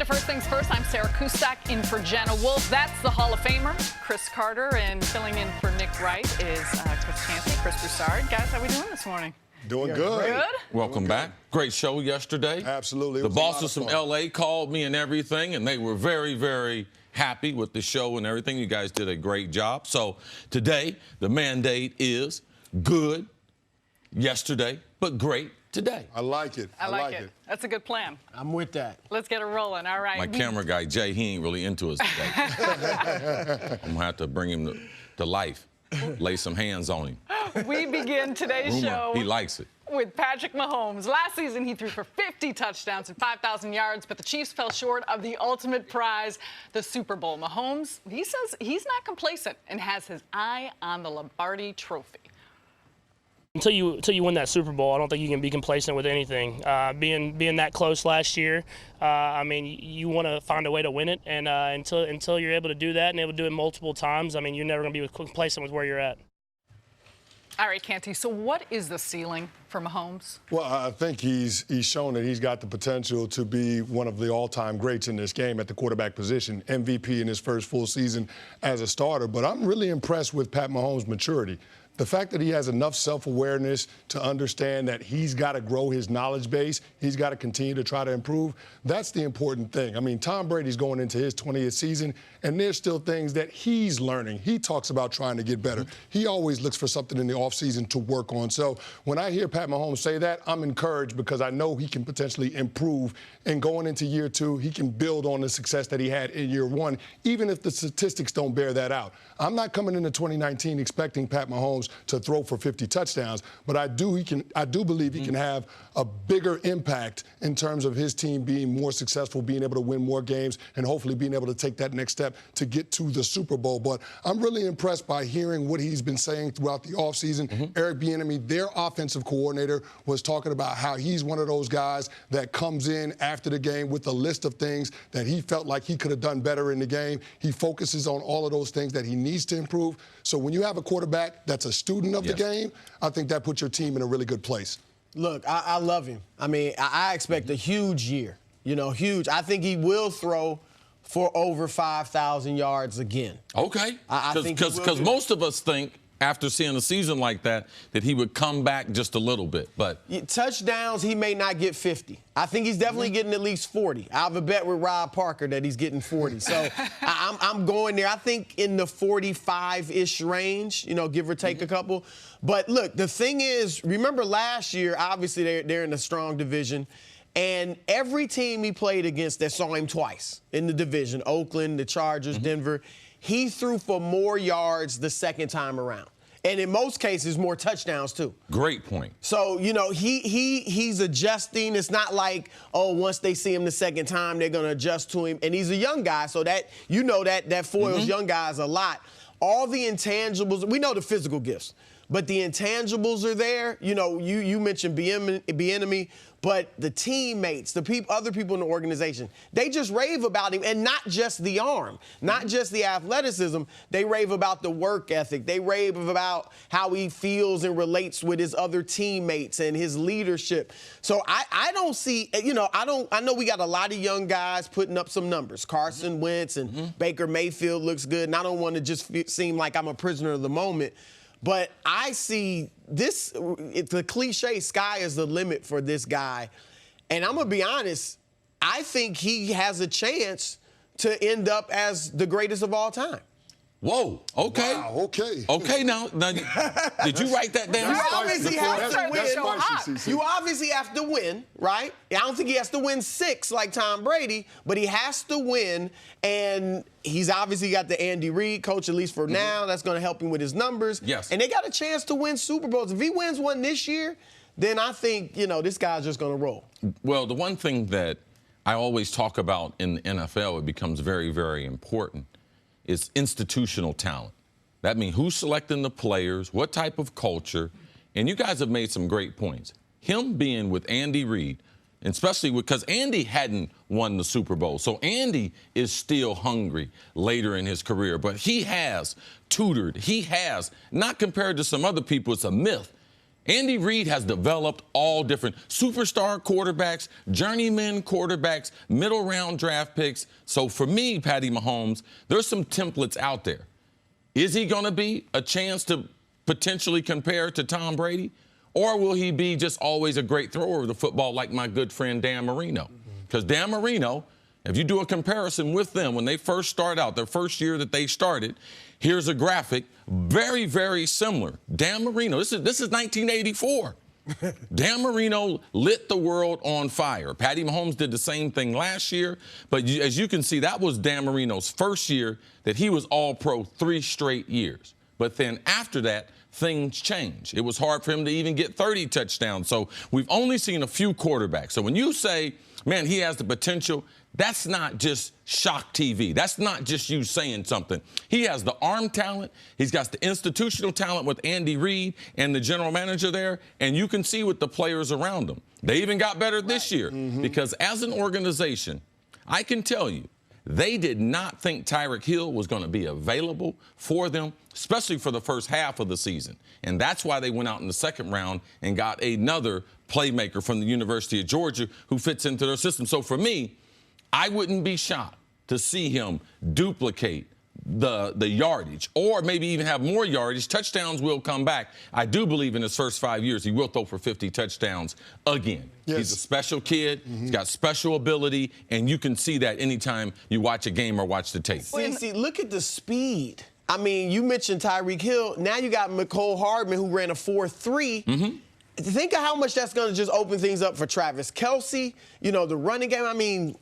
to First Things First. I'm Sarah Kustak in for Jenna Wolfe. That's the Hall of Famer, Cris Carter, and filling in for Nick Wright is Chris Chancey, Chris Broussard. Guys, how we doing this morning? Doing good. Good? Welcome back. Great show yesterday. Absolutely. The bosses from L.A. called me and everything, and they were very, very happy with the show and everything. You guys did a great job. So today, the mandate is good yesterday, but great today. I like it. I like it. That's a good plan. I'm with that. Let's get it rolling. All right. My camera guy, Jay, he ain't really into us today. I'm going to have to bring him to life, lay some hands on him. We begin today's show. He likes it. With Patrick Mahomes. Last season, he threw for 50 touchdowns and 5,000 yards, but the Chiefs fell short of the ultimate prize, the Super Bowl. Mahomes, he says he's not complacent and has his eye on the Lombardi Trophy. Until you win that Super Bowl, I don't think you can be complacent with anything. Being that close last year, I mean, you want to find a way to win it, and until you're able to do that and able to do it multiple times, I mean, you're never going to be complacent with where you're at. All right, Canty, so what is the ceiling for Mahomes? Well, I think he's shown that he's got the potential to be one of the all-time greats in this game at the quarterback position, MVP in his first full season as a starter. But I'm really impressed with Pat Mahomes' maturity. The fact that he has enough self-awareness to understand that he's got to grow his knowledge base, he's got to continue to try to improve, that's the important thing. I mean, Tom Brady's going into his 20th season, and there's still things that he's learning. He talks about trying to get better. He always looks for something in the offseason to work on. So when I hear Pat Mahomes say that, I'm encouraged because I know he can potentially improve. And going into year two, he can build on the success that he had in year one, even if the statistics don't bear that out. I'm not coming into 2019 expecting Pat Mahomes to throw for 50 touchdowns, but I do believe he can have a bigger impact in terms of his team being more successful, being able to win more games, and hopefully being able to take that next step to get to the Super Bowl. But I'm really impressed by hearing what he's been saying throughout the offseason. Eric Bieniemy, their offensive coordinator, was talking about how he's one of those guys that comes in after the game with a list of things that he felt like he could have done better in the game. He focuses on all of those things that he needs to improve. So when you have a quarterback that's a student of the game, I think that puts your team in a really good place. Look, I love him. I mean, I expect a huge year, huge. I think he will throw for over 5,000 yards again. Okay. Because most of us think, after seeing a season like that he would come back just a little bit. But touchdowns, he may not get 50. I think he's definitely getting at least 40. I have a bet with Rob Parker that he's getting 40. So I'm going there. I think in the 45-ish range, give or take a couple. But look, the thing is, remember last year, obviously they're in a strong division. And every team he played against that saw him twice in the division, Oakland, the Chargers, Denver, he threw for more yards the second time around. And in most cases, more touchdowns, too. Great point. So, he's adjusting. It's not like, once they see him the second time, they're going to adjust to him. And he's a young guy, so that that foils young guys a lot. All the intangibles, we know the physical gifts, but the intangibles are there. You mentioned Bieniemy, but the teammates, the other people in the organization, they just rave about him, and not just the arm, not just the athleticism. They rave about the work ethic. They rave about how he feels and relates with his other teammates and his leadership. So I don't see, I know we got a lot of young guys putting up some numbers. Carson Wentz and Baker Mayfield looks good, and I don't want to just seem like I'm a prisoner of the moment. But I see this, the cliche, sky is the limit for this guy. And I'm going to be honest, I think he has a chance to end up as the greatest of all time. Whoa. Okay. Wow, okay. Okay, now did you write that down? You obviously have to win. You obviously have to win, right? I don't think he has to win 6 like Tom Brady, but he has to win. And he's obviously got the Andy Reid coach, at least for now. That's going to help him with his numbers. Yes. And they got a chance to win Super Bowls. If he wins one this year, then I think, this guy's just going to roll. Well, the one thing that I always talk about in the NFL, it becomes very, very important, is institutional talent. That means who's selecting the players, what type of culture, and you guys have made some great points. Him being with Andy Reid, especially because Andy hadn't won the Super Bowl, so Andy is still hungry later in his career, but he has tutored, he has, not compared to some other people, it's a myth. Andy Reid has developed all different superstar quarterbacks, journeyman quarterbacks, middle-round draft picks. So for me, Patty Mahomes, there's some templates out there. Is he going to be a chance to potentially compare to Tom Brady? Or will he be just always a great thrower of the football like my good friend Dan Marino? Because Dan Marino, if you do a comparison with them when they first start out, their first year that they started, here's a graphic, very, very similar. Dan Marino, this is 1984. Dan Marino lit the world on fire. Patty Mahomes did the same thing last year, but as you can see, that was Dan Marino's first year that he was All-Pro 3 straight years. But then after that, things changed. It was hard for him to even get 30 touchdowns. So we've only seen a few quarterbacks. So when you say, man, he has the potential, that's not just shock TV. That's not just you saying something. He has the arm talent. He's got the institutional talent with Andy Reid and the general manager there. And you can see with the players around him. They even got better this year because as an organization, I can tell you, they did not think Tyreek Hill was going to be available for them, especially for the first half of the season. And that's why they went out in the second round and got another playmaker from the University of Georgia who fits into their system. So for me, I wouldn't be shocked to see him duplicate the yardage or maybe even have more yardage. Touchdowns will come back. I do believe in his first 5 years he will throw for 50 touchdowns again. Yes. He's a special kid. He's got special ability, and you can see that anytime you watch a game or watch the tape. See, look at the speed. I mean, you mentioned Tyreek Hill. Now you got McCole Hardman, who ran a 4.3. Think of how much that's going to just open things up for Travis Kelce. You know, the running game. I mean,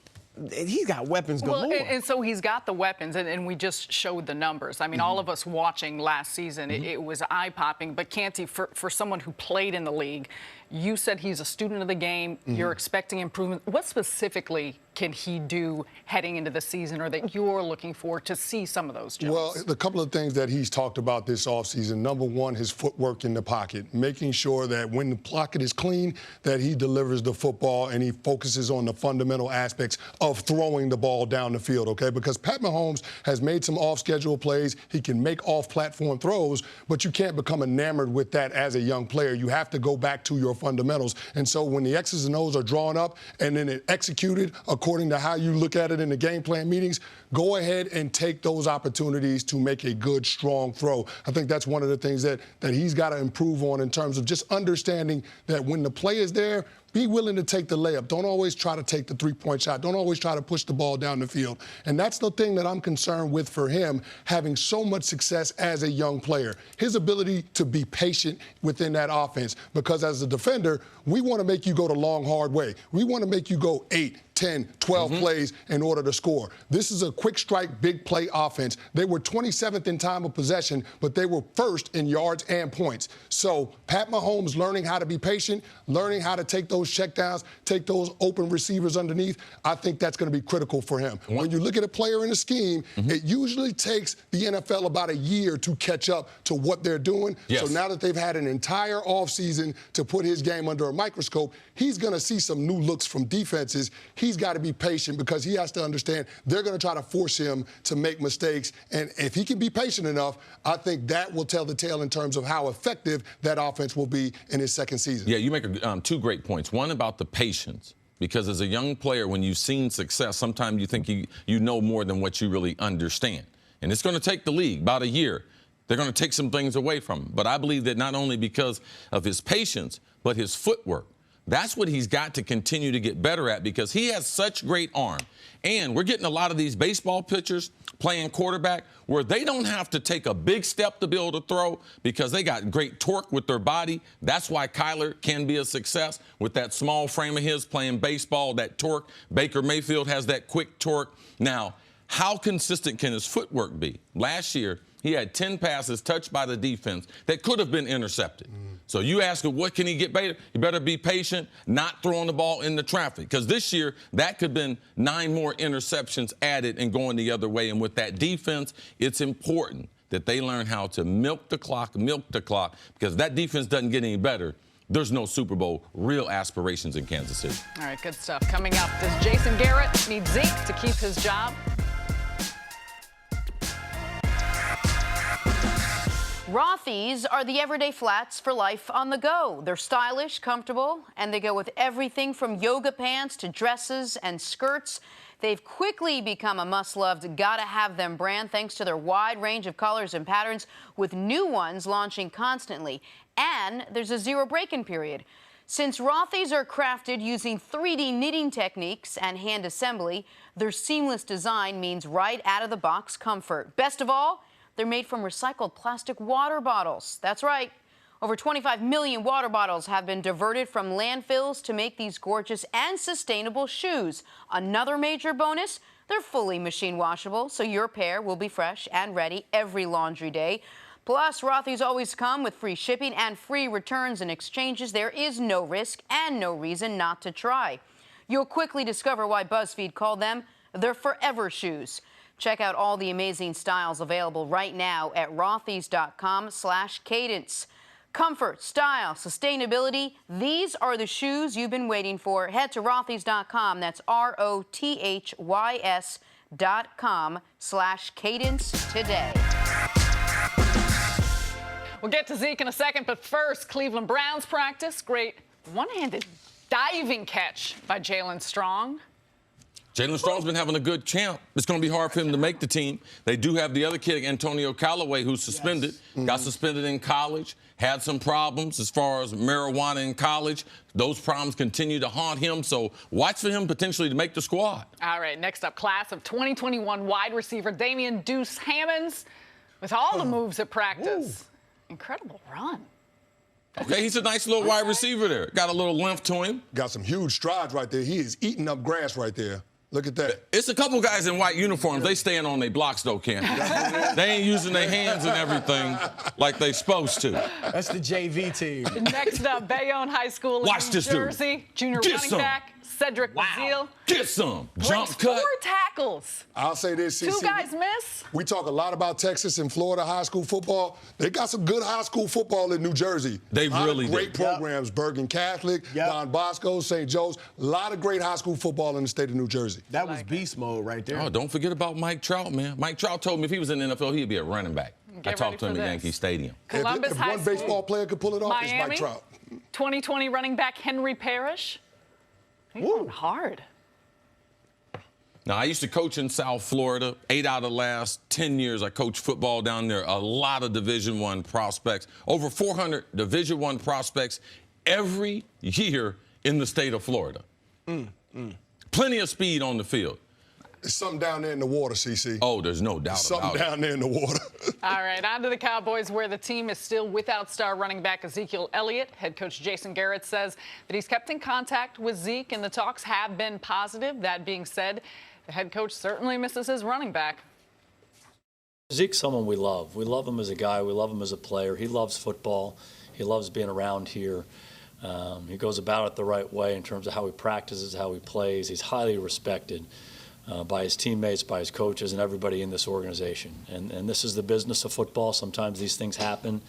he's got weapons galore. Well, and so he's got the weapons, and we just showed the numbers. I mean, all of us watching last season, it was eye-popping. But Canty, for someone who played in the league, you said he's a student of the game. You're expecting improvement. What specifically can he do heading into the season or that you're looking for to see some of those jumps? Well, the couple of things that he's talked about this offseason, number one, his footwork in the pocket, making sure that when the pocket is clean, that he delivers the football and he focuses on the fundamental aspects of throwing the ball down the field, okay? Because Pat Mahomes has made some off-schedule plays. He can make off-platform throws, but you can't become enamored with that as a young player. You have to go back to your fundamentals. And so when the X's and O's are drawn up and then it executed according to how you look at it in the game plan meetings, go ahead and take those opportunities to make a good, strong throw. I think that's one of the things that he's got to improve on in terms of just understanding that when the play is there, be willing to take the layup. Don't always try to take the three-point shot. Don't always try to push the ball down the field. And that's the thing that I'm concerned with for him, having so much success as a young player. His ability to be patient within that offense. Because as a defender, we want to make you go the long, hard way. We want to make you go 8, 10, 12 plays in order to score. This is a quick strike, big play offense. They were 27th in time of possession, but they were first in yards and points. So Pat Mahomes learning how to be patient, learning how to take those checkdowns, take those open receivers underneath, I think that's going to be critical for him. When you look at a player in a scheme, it usually takes the NFL about a year to catch up to what they're doing. Yes. So now that they've had an entire offseason to put his game under a microscope, he's going to see some new looks from defenses. He's got to be patient because he has to understand they're going to try to force him to make mistakes. And if he can be patient enough, I think that will tell the tale in terms of how effective that offense will be in his second season. Yeah, you make two great points. One about the patience, because as a young player, when you've seen success, sometimes you think you know more than what you really understand. And it's going to take the league about a year. They're going to take some things away from him. But I believe that not only because of his patience, but his footwork. That's what he's got to continue to get better at because he has such great arm. And we're getting a lot of these baseball pitchers playing quarterback where they don't have to take a big step to be able to throw because they got great torque with their body. That's why Kyler can be a success with that small frame of his playing baseball, that torque. Baker Mayfield has that quick torque. Now, how consistent can his footwork be? Last year, he had 10 passes touched by the defense that could have been intercepted. So you ask him, what can he get better? You better be patient, not throwing the ball into traffic. Because this year, that could have been 9 more interceptions added and going the other way. And with that defense, it's important that they learn how to milk the clock, because that defense doesn't get any better. There's no Super Bowl, real aspirations in Kansas City. All right, good stuff. Coming up, does Jason Garrett need Zeke to keep his job? Rothy's are the everyday flats for life on the go. They're stylish, comfortable, and they go with everything from yoga pants to dresses and skirts. They've quickly become a must-loved, gotta-have-them brand thanks to their wide range of colors and patterns, with new ones launching constantly. And there's a zero break-in period. Since Rothy's are crafted using 3D knitting techniques and hand assembly, their seamless design means right out of the box comfort. Best of all, they're made from recycled plastic water bottles. That's right. Over 25 million water bottles have been diverted from landfills to make these gorgeous and sustainable shoes. Another major bonus, they're fully machine washable, so your pair will be fresh and ready every laundry day. Plus, Rothy's always come with free shipping and free returns and exchanges. There is no risk and no reason not to try. You'll quickly discover why BuzzFeed called them their forever shoes. Check out all the amazing styles available right now at rothys.com/cadence. Comfort, style, sustainability, these are the shoes you've been waiting for. Head to rothys.com. That's ROTHYS.com/cadence today. We'll get to Zeke in a second, but first, Cleveland Browns practice. Great one-handed diving catch by Jalen Strong. Jalen Strong's been having a good camp. It's going to be hard for him to make the team. They do have the other kid, Antonio Callaway, who's suspended. Yes. Got suspended in college, had some problems as far as marijuana in college. Those problems continue to haunt him, so watch for him potentially to make the squad. All right, next up, class of 2021 wide receiver Damian Deuce Hammonds with all the moves at practice. Ooh. Incredible run. Okay, he's a nice little wide receiver there. Got a little length to him. Got some huge strides right there. He is eating up grass right there. Look at that. It's a couple guys in white uniforms. They staying on their blocks, though, Ken. They ain't using their hands and everything like they supposed to. That's the JV team. Next up, Bayonne High School in New Jersey. Junior running back Cedric Bazile. Get some. Jump cut. 4 tackles. I'll say this, CC. 2 guys miss. We talk a lot about Texas and Florida high school football. They got some good high school football in New Jersey. They really do. Great programs. Yep. Bergen Catholic, Don Bosco, St. Joe's. A lot of great high school football in the state of New Jersey. That was beast mode right there. Oh, don't forget about Mike Trout, man. Mike Trout told me if he was in the NFL, he'd be a running back. I talked to him at Yankee Stadium. Columbus if High one baseball player could pull it off, it's Mike Trout. 2020 running back Henry Parrish. He's going hard. Now, I used to coach in South Florida. 8 out of the last 10 years, I coached football down there. A lot of Division I prospects. Over 400 Division I prospects every year in the state of Florida. Plenty of speed on the field. There's something down there in the water, CC. Oh, there's no doubt about it. Something down there in the water. All right, on to the Cowboys, where the team is still without star running back Ezekiel Elliott. Head coach Jason Garrett says that he's kept in contact with Zeke, and the talks have been positive. That being said, the head coach certainly misses his running back. Zeke's someone we love. We love him as a guy. We love him as a player. He loves football. He loves being around here. He goes about it the right way in terms of how he practices, how he plays. He's highly respected by his teammates, by his coaches, and everybody in this organization. And this is the business of football. Sometimes these things happen.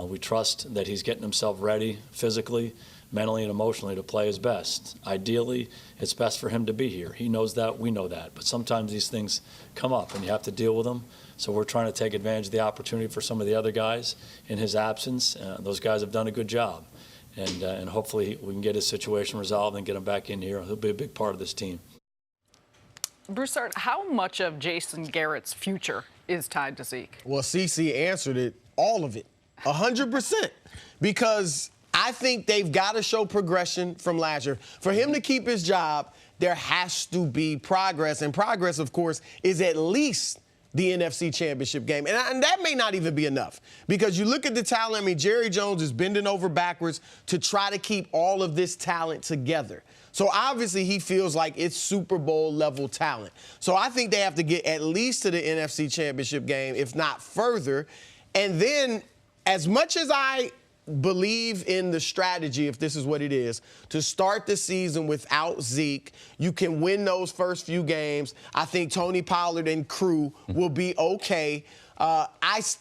We trust that he's getting himself ready physically, mentally, and emotionally to play his best. Ideally, it's best for him to be here. He knows that. We know that. But sometimes these things come up, and you have to deal with them. So we're trying to take advantage of the opportunity for some of the other guys in his absence. Those guys have done a good job. And hopefully we can get his situation resolved and get him back in here. He'll be a big part of this team. Broussard, how much of Jason Garrett's future is tied to Zeke? Well, CC answered it, all of it, 100%. Because I think they've got to show progression from last year. For him to keep his job, there has to be progress. And progress, of course, is at least the NFC Championship game. And that may not even be enough. Because you look at the talent, I mean, Jerry Jones is bending over backwards to try to keep all of this talent together. So obviously he feels like it's Super Bowl level talent. So I think they have to get at least to the NFC Championship game, if not further. And then as much as I believe in the strategy, if this is what it is, to start the season without Zeke, you can win those first few games. I think Tony Pollard and crew will be okay.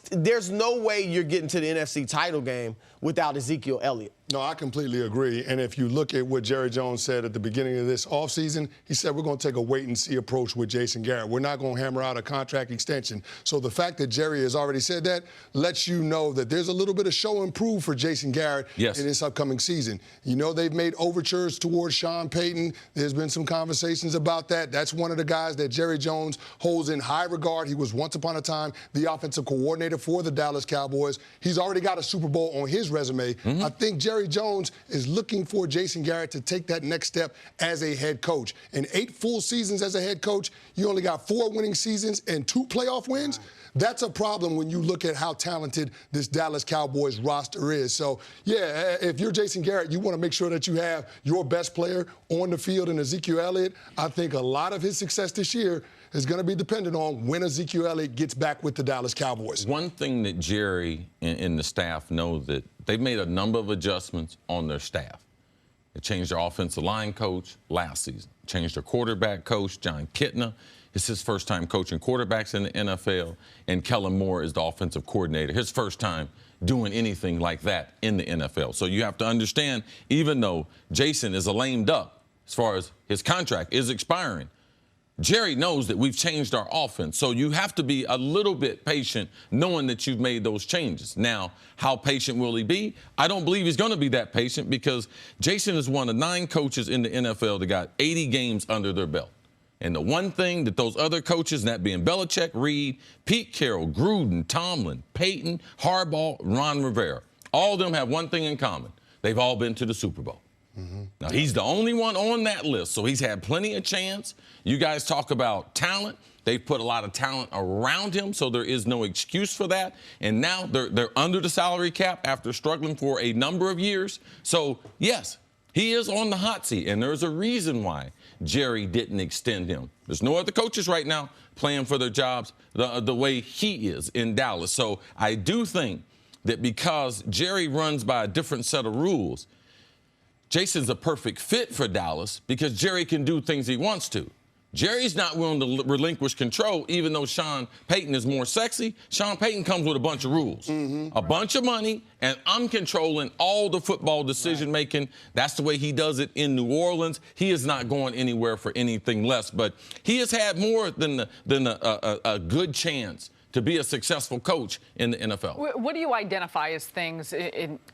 There's no way you're getting to the NFC title game without Ezekiel Elliott. No, I completely agree. And if you look at what Jerry Jones said at the beginning of this offseason, he said we're going to take a wait-and-see approach with Jason Garrett. We're not going to hammer out a contract extension. So the fact that Jerry has already said that lets you know that there's a little bit of show and prove for Jason Garrett in this upcoming season. You know, they've made overtures towards Sean Payton. There's been some conversations about that. That's one of the guys that Jerry Jones holds in high regard. He was once upon a time the offensive coordinator for the Dallas Cowboys. He's already got a Super Bowl on his resume. I think Jerry Jones is looking for Jason Garrett to take that next step as a head coach. In 8 full seasons as a head coach, you only got 4 winning seasons and 2 playoff wins. That's a problem when you look at how talented this Dallas Cowboys roster is. So, yeah, if you're Jason Garrett, you want to make sure that you have your best player on the field in Ezekiel Elliott. I think a lot of his success this year is going to be dependent on when Ezekiel Elliott gets back with the Dallas Cowboys. One thing that Jerry and the staff know that they've made a number of adjustments on their staff. They changed their offensive line coach last season, changed their quarterback coach, John Kitna. It's his first time coaching quarterbacks in the NFL, and Kellen Moore is the offensive coordinator. His first time doing anything like that in the NFL. So you have to understand, even though Jason is a lame duck as far as his contract is expiring, Jerry knows that we've changed our offense. So you have to be a little bit patient knowing that you've made those changes. Now, how patient will he be? I don't believe he's going to be that patient because Jason is one of 9 coaches in the NFL that got 80 games under their belt. And the one thing that those other coaches, that being Belichick, Reed, Pete Carroll, Gruden, Tomlin, Peyton, Harbaugh, Ron Rivera, all of them have one thing in common. They've all been to the Super Bowl. Now, he's the only one on that list, so he's had plenty of chance. You guys talk about talent. They've put a lot of talent around him, so there is no excuse for that. And now they're under the salary cap after struggling for a number of years. So, yes, he is on the hot seat, and there's a reason why Jerry didn't extend him. There's no other coaches right now playing for their jobs the way he is in Dallas. So I do think that because Jerry runs by a different set of rules, Jason's a perfect fit for Dallas because Jerry can do things he wants to. Jerry's not willing to relinquish control, even though Sean Payton is more sexy. Sean Payton comes with a bunch of rules, a bunch of money, and I'm controlling all the football decision-making. That's the way he does it in New Orleans. He is not going anywhere for anything less, but he has had more than a good chance to be a successful coach in the NFL. What do you identify as things,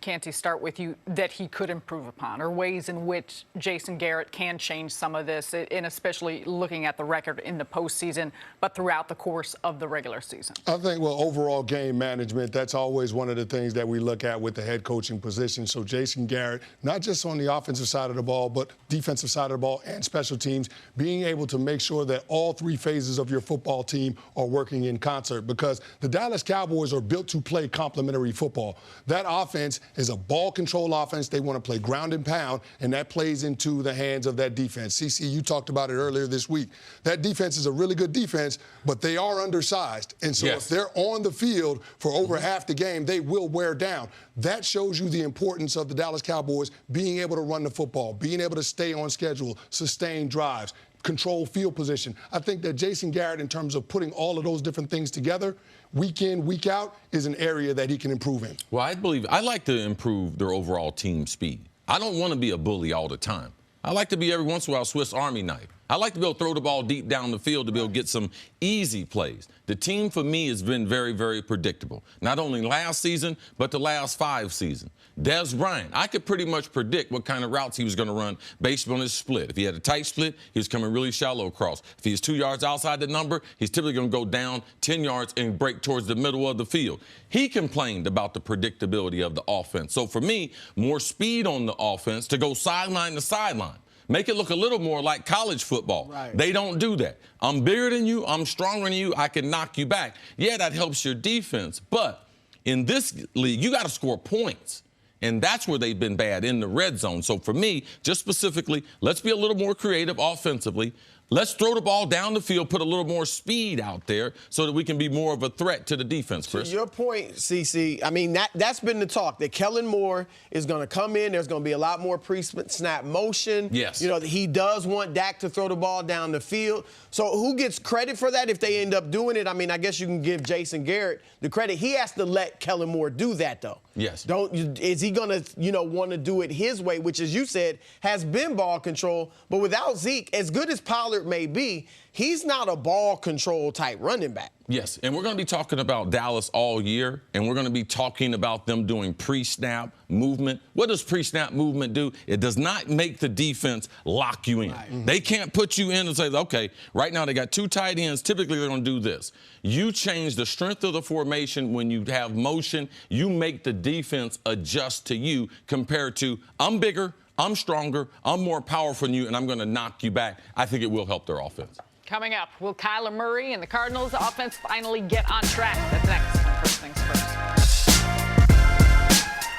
Canty, start with you, that he could improve upon, or ways in which Jason Garrett can change some of this, and especially looking at the record in the postseason, but throughout the course of the regular season? I think, well, overall game management, that's always one of the things that we look at with the head coaching position. So Jason Garrett, not just on the offensive side of the ball, but defensive side of the ball and special teams, being able to make sure that all 3 phases of your football team are working in concert. Because the Dallas Cowboys are built to play complementary football. That offense is a ball control offense. They want to play ground and pound, and that plays into the hands of that defense. CC, you talked about it earlier this week. That defense is a really good defense, but they are undersized. And so if they're on the field for over half the game, they will wear down. That shows you the importance of the Dallas Cowboys being able to run the football, being able to stay on schedule, sustain drives, control field position. I think that Jason Garrett, in terms of putting all of those different things together, week in, week out, is an area that he can improve in. Well, I'd like to improve their overall team speed. I don't want to be a bully all the time. I like to be every once in a while Swiss Army knife. I like to be able to throw the ball deep down the field to be able to get some easy plays. The team, for me, has been very, very predictable. Not only last season, but the last 5 seasons. Dez Bryant, I could pretty much predict what kind of routes he was going to run based on his split. If he had a tight split, he was coming really shallow across. If he's 2 yards outside the number, he's typically going to go down 10 yards and break towards the middle of the field. He complained about the predictability of the offense. So for me, more speed on the offense to go sideline to sideline. Make it look a little more like college football. Right. They don't do that. I'm bigger than you. I'm stronger than you. I can knock you back. Yeah, that helps your defense. But in this league, you got to score points. And that's where they've been bad, in the red zone. So for me, just specifically, let's be a little more creative offensively. Let's throw the ball down the field, put a little more speed out there so that we can be more of a threat to the defense, Cris. To your point, CC, I mean, that's been the talk, that Kellen Moore is going to come in. There's going to be a lot more pre-snap motion. Yes. You know, he does want Dak to throw the ball down the field. So who gets credit for that if they end up doing it? I mean, I guess you can give Jason Garrett the credit. He has to let Kellen Moore do that, though. Yes. Is he going to, want to do it his way, which, as you said, has been ball control. But without Zeke, as good as Pollard may be, he's not a ball control type running back. Yes, and we're going to be talking about Dallas all year, and we're going to be talking about them doing pre-snap movement. What does pre-snap movement do? It does not make the defense lock you in. Right. They can't put you in and say, okay, right now they got 2 tight ends. Typically, they're going to do this. You change the strength of the formation when you have motion. You make the defense adjust to you compared to, I'm bigger, I'm stronger, I'm more powerful than you, and I'm going to knock you back. I think it will help their offense. Coming up, will Kyler Murray and the Cardinals offense finally get on track? That's next on First Things First.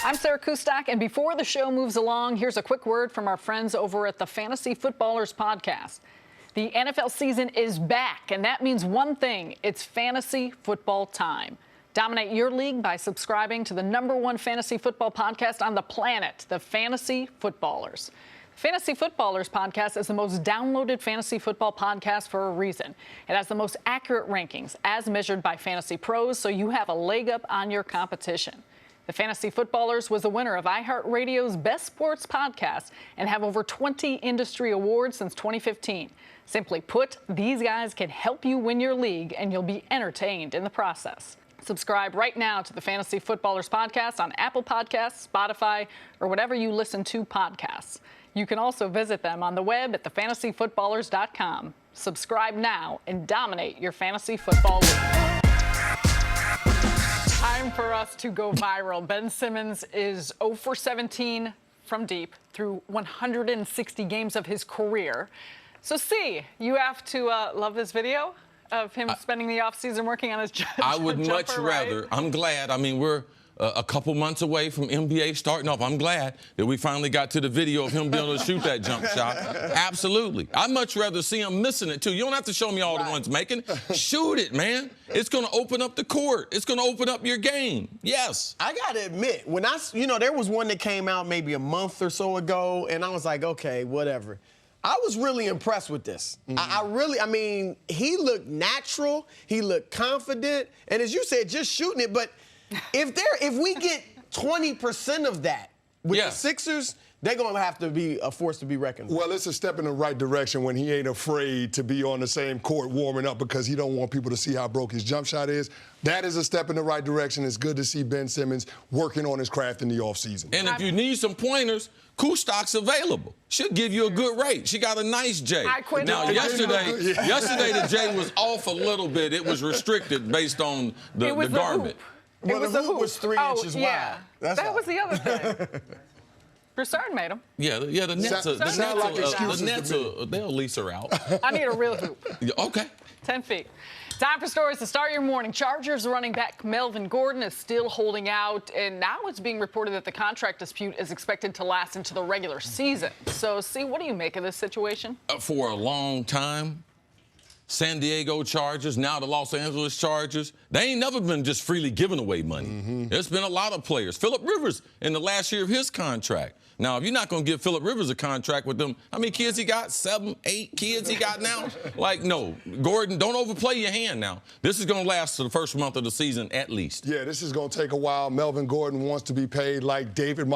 I'm Sarah Kustak, and before the show moves along, here's a quick word from our friends over at the Fantasy Footballers podcast. The NFL season is back, and that means one thing. It's fantasy football time. Dominate your league by subscribing to the #1 fantasy football podcast on the planet, the Fantasy Footballers. Fantasy Footballers podcast is the most downloaded fantasy football podcast for a reason. It has the most accurate rankings as measured by fantasy pros, so you have a leg up on your competition. The Fantasy Footballers was the winner of iHeartRadio's Best Sports Podcast and have over 20 industry awards since 2015. Simply put, these guys can help you win your league, and you'll be entertained in the process. Subscribe right now to the Fantasy Footballers podcast on Apple Podcasts, Spotify, or whatever you listen to podcasts. You can also visit them on the web at thefantasyfootballers.com. Subscribe now and dominate your fantasy football league. Time for us to go viral. Ben Simmons is 0 for 17 from deep through 160 games of his career. So, you have to love this video of him spending the offseason working on his jumper. I would much rather. Right? I'm glad. I mean, we're a couple months away from NBA starting off. I'm glad that we finally got to the video of him being able to shoot that jump shot. Absolutely. I'd much rather see him missing it, too. You don't have to show me all the ones making. Shoot it, man. It's going to open up the court. It's going to open up your game. Yes. I got to admit, when there was one that came out maybe a month or so ago, and I was like, okay, whatever. I was really impressed with this. Mm-hmm. He looked natural. He looked confident. And as you said, just shooting it. But if we get 20% of that with the Sixers, they're going to have to be a force to be reckoned with. Well, it's a step in the right direction when he ain't afraid to be on the same court warming up because he don't want people to see how broke his jump shot is. That is a step in the right direction. It's good to see Ben Simmons working on his craft in the offseason. And if you need some pointers, Kustak's available. She'll give you a good rate. She got a nice J. Now, yesterday the J was off a little bit. It was restricted based on the garment. Well, the hoop was 3 inches wide. That was the other thing. Broussard made them. Yeah, the Nets they'll lease her out. I need a real hoop. Okay. 10 feet. Time for stories to start your morning. Chargers running back Melvin Gordon is still holding out, and now it's being reported that the contract dispute is expected to last into the regular season. So, what do you make of this situation? For a long time, San Diego Chargers, now the Los Angeles Chargers, they ain't never been just freely giving away money. Mm-hmm. There's been a lot of players. Phillip Rivers in the last year of his contract. Now, if you're not going to give Phillip Rivers a contract with them, how many kids he got? 7, 8 kids he got now? No. Gordon, don't overplay your hand now. This is going to last to the first month of the season at least. Yeah, this is going to take a while. Melvin Gordon wants to be paid like David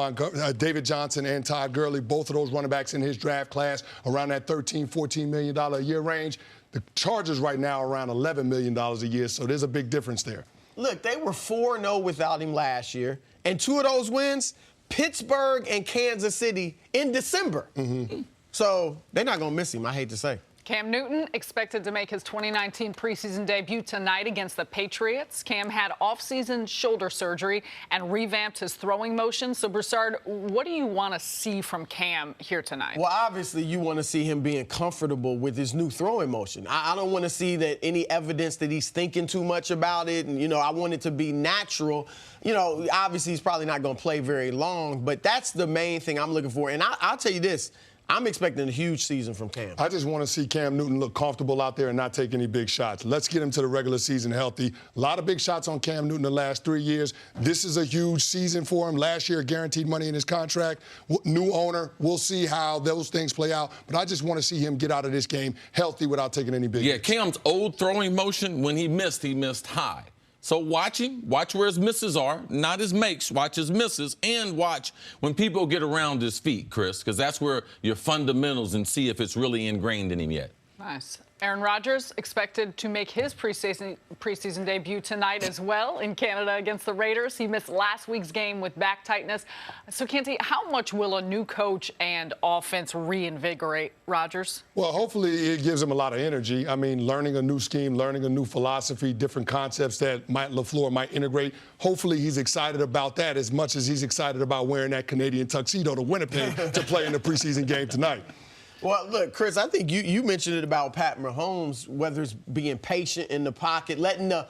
Johnson and Todd Gurley, both of those running backs in his draft class, around that $13, $14 million a year range. The Chargers right now are around $11 million a year, so there's a big difference there. Look, they were 4-0 without him last year, and 2 of those wins, Pittsburgh and Kansas City in December. Mm-hmm. So they're not going to miss him, I hate to say. Cam Newton expected to make his 2019 preseason debut tonight against the Patriots. Cam had off-season shoulder surgery and revamped his throwing motion. So, Broussard, what do you want to see from Cam here tonight? Well, obviously, you want to see him being comfortable with his new throwing motion. I don't want to see that any evidence that he's thinking too much about it. And, I want it to be natural. Obviously, he's probably not going to play very long, but that's the main thing I'm looking for. And I'll tell you this. I'm expecting a huge season from Cam. I just want to see Cam Newton look comfortable out there and not take any big shots. Let's get him to the regular season healthy. A lot of big shots on Cam Newton the last 3 years. This is a huge season for him. Last year, guaranteed money in his contract. New owner. We'll see how those things play out. But I just want to see him get out of this game healthy without taking any big hits. Cam's old throwing motion, when he missed high. So watch him. Watch where his misses are, not his makes. Watch his misses, and watch when people get around his feet, Cris, because that's where your fundamentals, and see if it's really ingrained in him yet. Nice. Aaron Rodgers expected to make his preseason debut tonight as well in Canada against the Raiders. He missed last week's game with back tightness. So, Canty, how much will a new coach and offense reinvigorate Rodgers? Well, hopefully it gives him a lot of energy. I mean, learning a new scheme, learning a new philosophy, different concepts that LaFleur might integrate. Hopefully he's excited about that as much as he's excited about wearing that Canadian tuxedo to Winnipeg to play in the preseason game tonight. Well, look, Cris, I think you mentioned it about Pat Mahomes, whether it's being patient in the pocket, letting the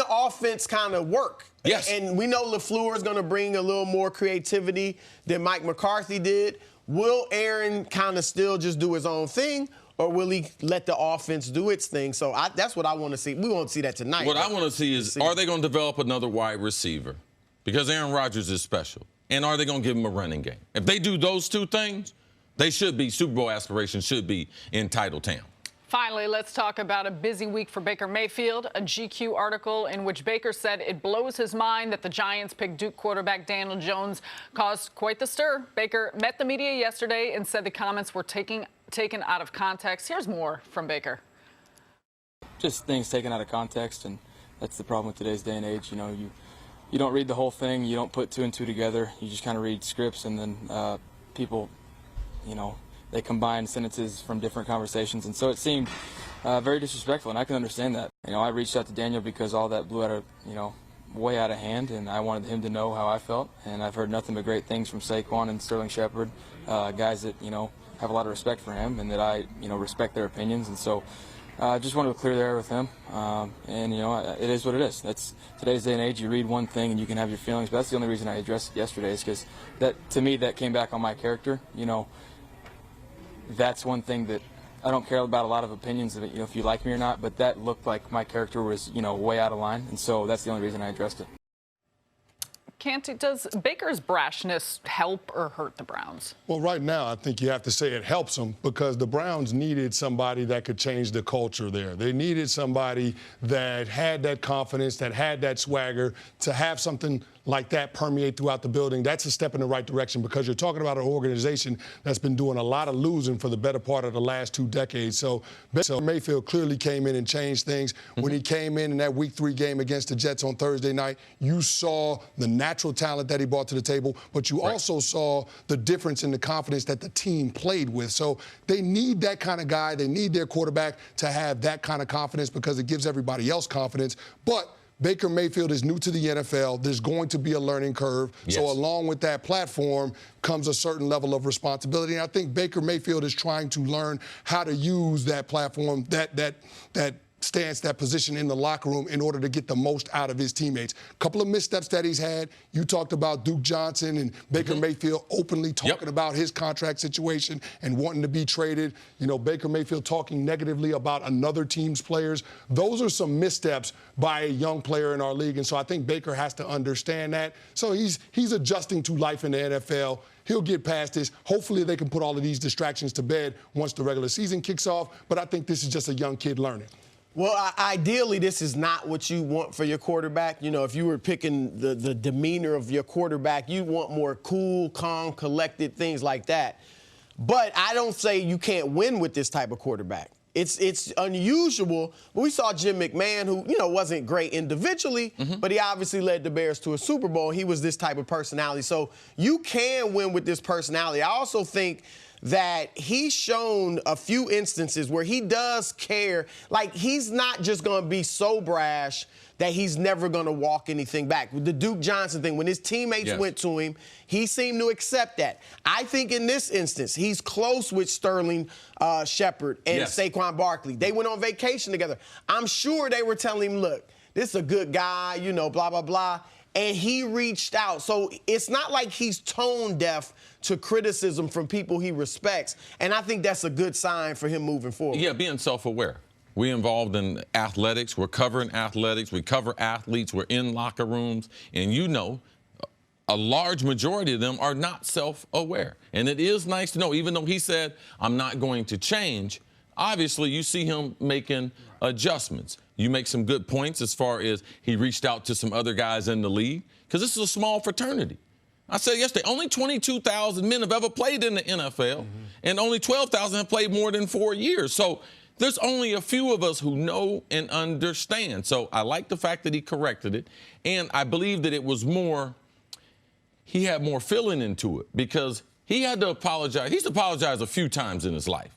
offense kind of work. Yes. And we know LaFleur is going to bring a little more creativity than Mike McCarthy did. Will Aaron kind of still just do his own thing, or will he let the offense do its thing? So that's what I want to see. We won't see that tonight. What I want to see is, are they going to develop another wide receiver? Because Aaron Rodgers is special. And are they going to give him a running game? If they do those two things, they should be, Super Bowl aspirations should be in title town. Finally, let's talk about a busy week for Baker Mayfield. A GQ article in which Baker said it blows his mind that the Giants picked Duke quarterback Daniel Jones caused quite the stir. Baker met the media yesterday and said the comments were taken out of context. Here's more from Baker. Just things taken out of context, and that's the problem with today's day and age. You know, you don't read the whole thing. You don't put two and two together. You just kind of read scripts, and then people, you know, they combine sentences from different conversations, and so it seemed very disrespectful, and I can understand that. You know, I reached out to Daniel because all that blew out of, way out of hand, and I wanted him to know how I felt, and I've heard nothing but great things from Saquon and Sterling Shepard, guys that, have a lot of respect for him, and that I, respect their opinions, and so I just wanted to clear the air with him, and, it is what it is. That's today's day and age. You read one thing and you can have your feelings, but that's the only reason I addressed it yesterday, is because that, to me, that came back on my character. That's one thing that I don't care about, a lot of opinions of it, if you like me or not, but that looked like my character was, way out of line, and so that's the only reason I addressed it. Canty, does Baker's brashness help or hurt the Browns? Well, right now, I think you have to say it helps them, because the Browns needed somebody that could change the culture there. They needed somebody that had that confidence, that had that swagger, to have something like that permeate throughout the building. That's a step in the right direction, because you're talking about an organization that's been doing a lot of losing for the better part of the last 2 decades. So Mayfield clearly came in and changed things. When he came in that Week 3 game against the Jets on Thursday night, you saw the natural talent that he brought to the table, but you also saw the difference in the confidence that the team played with. So they need that kind of guy. They need their quarterback to have that kind of confidence, because it gives everybody else confidence. But Baker Mayfield is new to the NFL. There's going to be a learning curve. Yes. So along with that platform comes a certain level of responsibility. And I think Baker Mayfield is trying to learn how to use that platform, that stance, that position in the locker room, in order to get the most out of his teammates. A couple of missteps that he's had. You talked about Duke Johnson and Baker Mayfield openly talking about his contract situation and wanting to be traded. Baker Mayfield talking negatively about another team's players. Those are some missteps by a young player in our league, and so I think Baker has to understand that. So he's adjusting to life in the NFL. He'll get past this. Hopefully they can put all of these distractions to bed once the regular season kicks off, but I think this is just a young kid learning. Well, ideally, this is not what you want for your quarterback. If you were picking the demeanor of your quarterback, you want more cool, calm, collected, things like that. But I don't say you can't win with this type of quarterback. It's unusual. But we saw Jim McMahon, who, wasn't great individually, but he obviously led the Bears to a Super Bowl. He was this type of personality. So you can win with this personality. I also think that he's shown a few instances where he does care. Like, he's not just going to be so brash that he's never going to walk anything back. With the Duke Johnson thing, when his teammates went to him, he seemed to accept that. I think in this instance, he's close with Sterling Shepard and Saquon Barkley. They went on vacation together. I'm sure they were telling him, look, this is a good guy, blah, blah, blah. And he reached out. So it's not like he's tone deaf to criticism from people he respects. And I think that's a good sign for him moving forward. Yeah, being self-aware. We're involved in athletics. We're covering athletics. We cover athletes. We're in locker rooms. And a large majority of them are not self-aware. And it is nice to know, even though he said, I'm not going to change, obviously you see him making adjustments. you make some good points as far as he reached out to some other guys in the league, because this is a small fraternity. I said yesterday, only 22,000 men have ever played in the NFL, and only 12,000 have played more than 4 years. So there's only a few of us who know and understand. So I like the fact that he corrected it, and I believe that it was more, he had more feeling into it, because he had to apologize. He's apologized a few times in his life.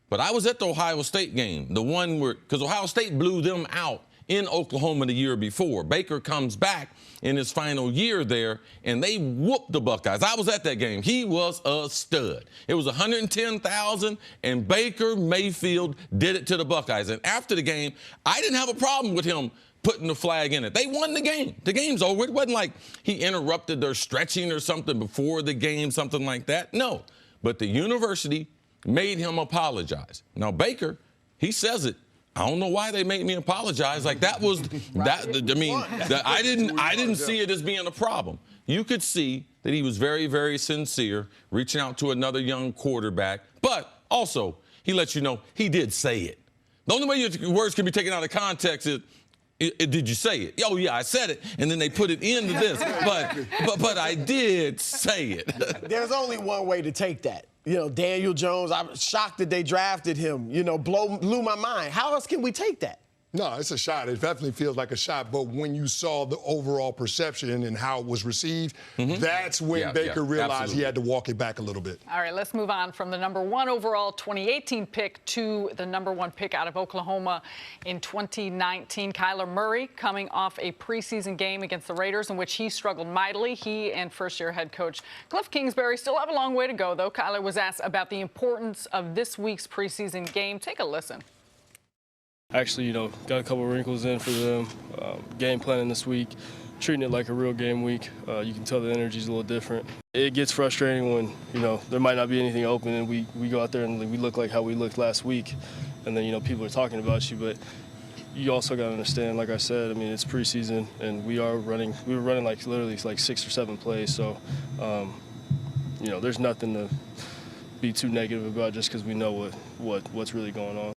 But I was at the Ohio State game, the one where, because Ohio State blew them out in Oklahoma the year before. Baker comes back in his final year there, and they whooped the Buckeyes. I was at that game. He was a stud. It was 110,000, and Baker Mayfield did it to the Buckeyes. And after the game, I didn't have a problem with him putting the flag in it. They won the game. The game's over. It wasn't like he interrupted their stretching or something before the game, something like that. No. But the university made him apologize. Now, Baker, he says it. I don't know why they made me apologize. Like, that was that. I mean, I didn't see it as being a problem. You could see that he was very, very sincere, reaching out to another young quarterback. But also, he lets you know he did say it. The only way your words can be taken out of context is, did you say it? Oh, yeah, I said it. And then they put it into this. But I did say it. There's only one way to take that. You know, Daniel Jones, I'm shocked that they drafted him, you know, blew my mind. How else can we take that? No, it's a shot. It definitely feels like a shot. But when you saw the overall perception and how it was received, that's when Baker realized he had to walk it back a little bit. All right, let's move on from the #1 overall 2018 pick to the #1 pick out of Oklahoma in 2019. Kyler Murray, coming off a preseason game against the Raiders in which he struggled mightily. He and first-year head coach Cliff Kingsbury still have a long way to go, though. Kyler was asked about the importance of this week's preseason game. Take a listen. Actually, you know, got a couple wrinkles in for them. Game planning this week, treating it like a real game week. You can tell the energy's a little different. It gets frustrating when, you know, there might not be anything open and we go out there and we look like how we looked last week. And then, you know, people are talking about you. But you also got to understand, like I said, I mean, it's preseason and we were running like literally like 6 or 7 plays. So, you know, there's nothing to be too negative about just because we know what's really going on.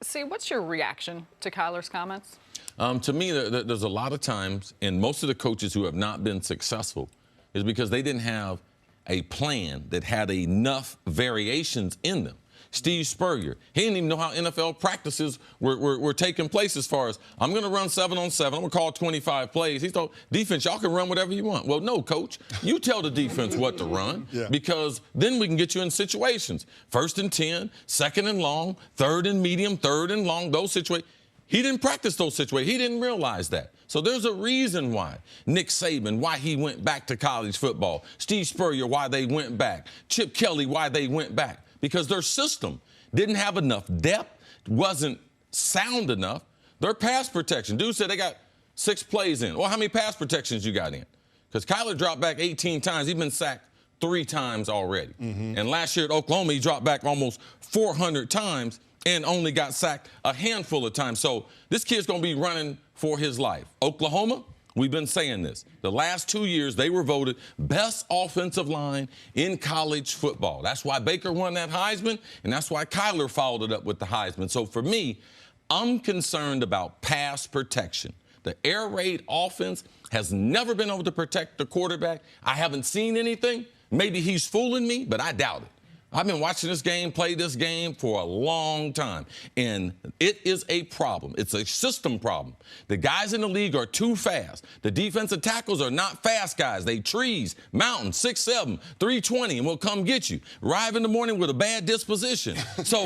See, what's your reaction to Kyler's comments? To me, there's a lot of times, and most of the coaches who have not been successful is because they didn't have a plan that had enough variations in them. Steve Spurrier, he didn't even know how NFL practices were taking place as far as, I'm going to run 7-on-7, I'm going to call 25 plays. He thought, defense, y'all can run whatever you want. Well, no, coach. You tell the defense what to run because then we can get you in situations. 1st and 10, 2nd and long, 3rd and medium, 3rd and long, those situations. He didn't practice those situations. He didn't realize that. So there's a reason why Nick Saban, why he went back to college football. Steve Spurrier, why they went back. Chip Kelly, why they went back. Because their system didn't have enough depth, wasn't sound enough. Their pass protection, dude said they got 6 plays in. Well, how many pass protections you got in? Because Kyler dropped back 18 times. He's been sacked 3 times already. And last year at Oklahoma, he dropped back almost 400 times and only got sacked a handful of times. So this kid's going to be running for his life. Oklahoma, we've been saying this. The last 2 years, they were voted best offensive line in college football. That's why Baker won that Heisman, and that's why Kyler followed it up with the Heisman. So for me, I'm concerned about pass protection. The air raid offense has never been able to protect the quarterback. I haven't seen anything. Maybe he's fooling me, but I doubt it. I've been watching this game, play this game for a long time, and it is a problem. It's a system problem. The guys in the league are too fast. The defensive tackles are not fast guys. They trees, mountains, 6'7", 320, and will come get you. Arrive in the morning with a bad disposition. So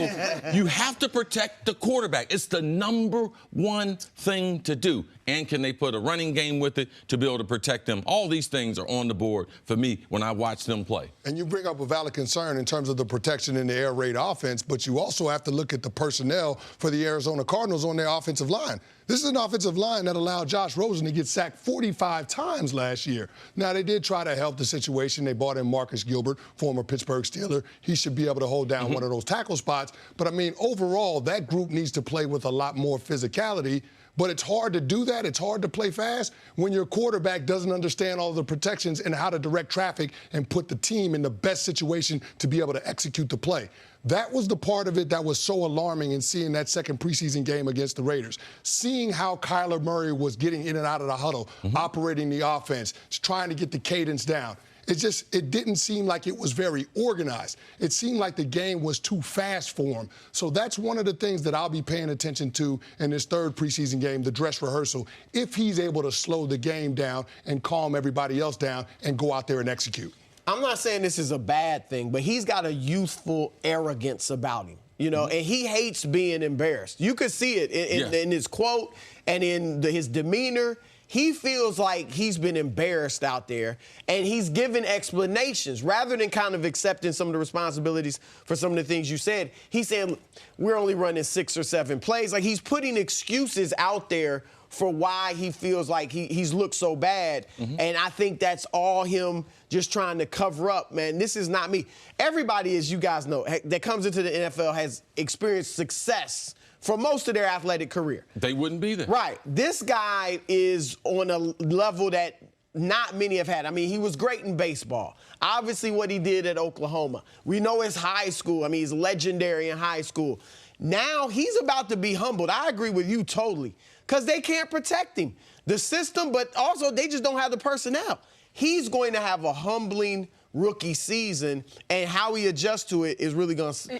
you have to protect the quarterback. It's the #1 thing to do. And can they put a running game with it to be able to protect them? All these things are on the board for me when I watch them play. And you bring up a valid concern in terms of the protection in the air raid offense, but you also have to look at the personnel for the Arizona Cardinals on their offensive line. This is an offensive line that allowed Josh Rosen to get sacked 45 times last year. Now, they did try to help the situation. They brought in Marcus Gilbert, former Pittsburgh Steeler. He should be able to hold down one of those tackle spots. But, I mean, overall, that group needs to play with a lot more physicality But it's hard to do that. It's hard to play fast when your quarterback doesn't understand all the protections and how to direct traffic and put the team in the best situation to be able to execute the play. That was the part of it that was so alarming in seeing that second preseason game against the Raiders. Seeing how Kyler Murray was getting in and out of the huddle, operating the offense, trying to get the cadence down. It didn't seem like it was very organized. It seemed like the game was too fast for him. So that's one of the things that I'll be paying attention to in this third preseason game, the dress rehearsal, if he's able to slow the game down and calm everybody else down and go out there and execute. I'm not saying this is a bad thing, but he's got a youthful arrogance about him, you know, and he hates being embarrassed. You could see it in his quote and in his demeanor. He feels like he's been embarrassed out there, and he's given explanations rather than kind of accepting some of the responsibilities for some of the things you said. He said, we're only running 6 or 7 plays. Like, he's putting excuses out there for why he feels like he's looked so bad. And I think that's all him just trying to cover up, man. This is not me. Everybody, as you guys know, that comes into the NFL has experienced success for most of their athletic career. They wouldn't be there. Right. This guy is on a level that not many have had. I mean, he was great in baseball. Obviously, what he did at Oklahoma. We know his high school. I mean, he's legendary in high school. Now he's about to be humbled. I agree with you totally, because they can't protect him. The system, but also they just don't have the personnel. He's going to have a humbling rookie season, and how he adjusts to it is really going to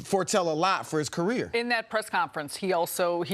foretell a lot for his career. In that press conference, he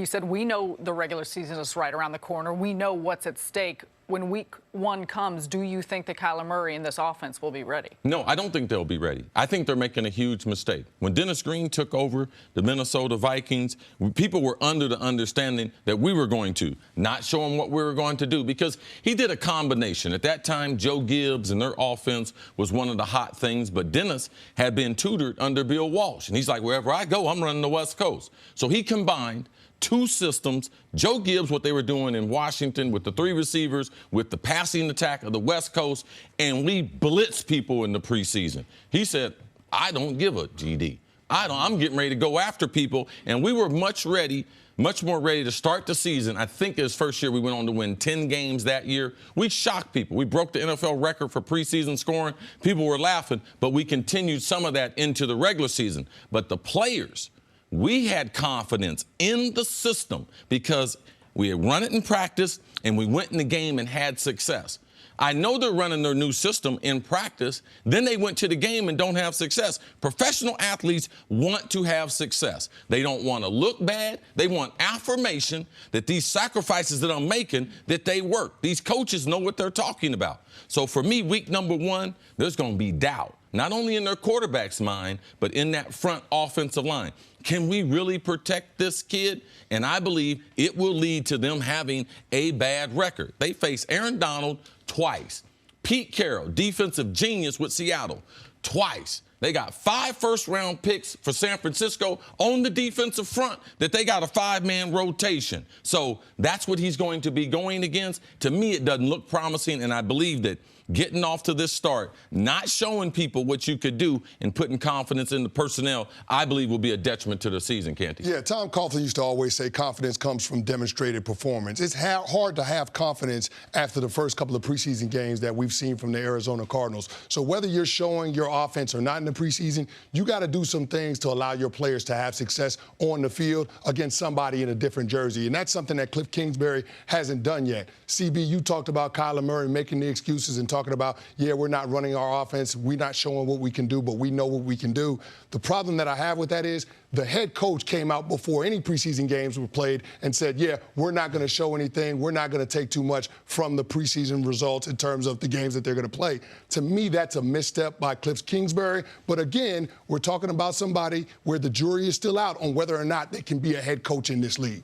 said, we know the regular season is right around the corner. We know what's at stake. When week 1 comes, do you think that Kyler Murray and this offense will be ready? No, I don't think they'll be ready. I think they're making a huge mistake. When Dennis Green took over the Minnesota Vikings, people were under the understanding that we were going to not show them what we were going to do, because he did a combination. At that time, Joe Gibbs and their offense was one of the hot things, but Dennis had been tutored under Bill Walsh. And he's like, wherever I go, I'm running the West Coast. So he combined 2 systems. Joe Gibbs, what they were doing in Washington with the 3 receivers, with the passing attack of the West Coast, and we blitz people in the preseason. He said, I don't give a GD. I'm getting ready to go after people, and we were much more ready to start the season. I think his first year we went on to win 10 games that year. We shocked people. We broke the NFL record for preseason scoring. People were laughing, but we continued some of that into the regular season. But the players, we had confidence in the system because we had run it in practice and we went in the game and had success. I know they're running their new system in practice. Then they went to the game and don't have success. Professional athletes want to have success. They don't want to look bad. They want affirmation that these sacrifices that I'm making, that they work. These coaches know what they're talking about. So for me, week number 1, there's going to be doubt, not only in their quarterback's mind, but in that front offensive line. Can we really protect this kid? And I believe it will lead to them having a bad record. They face Aaron Donald twice. Pete Carroll, defensive genius with Seattle, twice. They got 5 first-round picks for San Francisco on the defensive front that they got a 5-man rotation. So that's what he's going to be going against. To me, it doesn't look promising, and I believe that getting off to this start, not showing people what you could do and putting confidence in the personnel, I believe will be a detriment to the season, Canty. Yeah, Tom Coughlin used to always say confidence comes from demonstrated performance. It's hard to have confidence after the first couple of preseason games that we've seen from the Arizona Cardinals. So whether you're showing your offense or not in the preseason, you got to do some things to allow your players to have success on the field against somebody in a different jersey. And that's something that Cliff Kingsbury hasn't done yet. CB, you talked about Kyler Murray making the excuses and talking about, yeah, we're not running our offense, we're not showing what we can do, but we know what we can do. The problem that I have with that is the head coach came out before any preseason games were played and said, yeah, we're not going to show anything, we're not going to take too much from the preseason results in terms of the games that they're going to play. To me, that's a misstep by Cliff Kingsbury. But again, we're talking about somebody where the jury is still out on whether or not they can be a head coach in this league.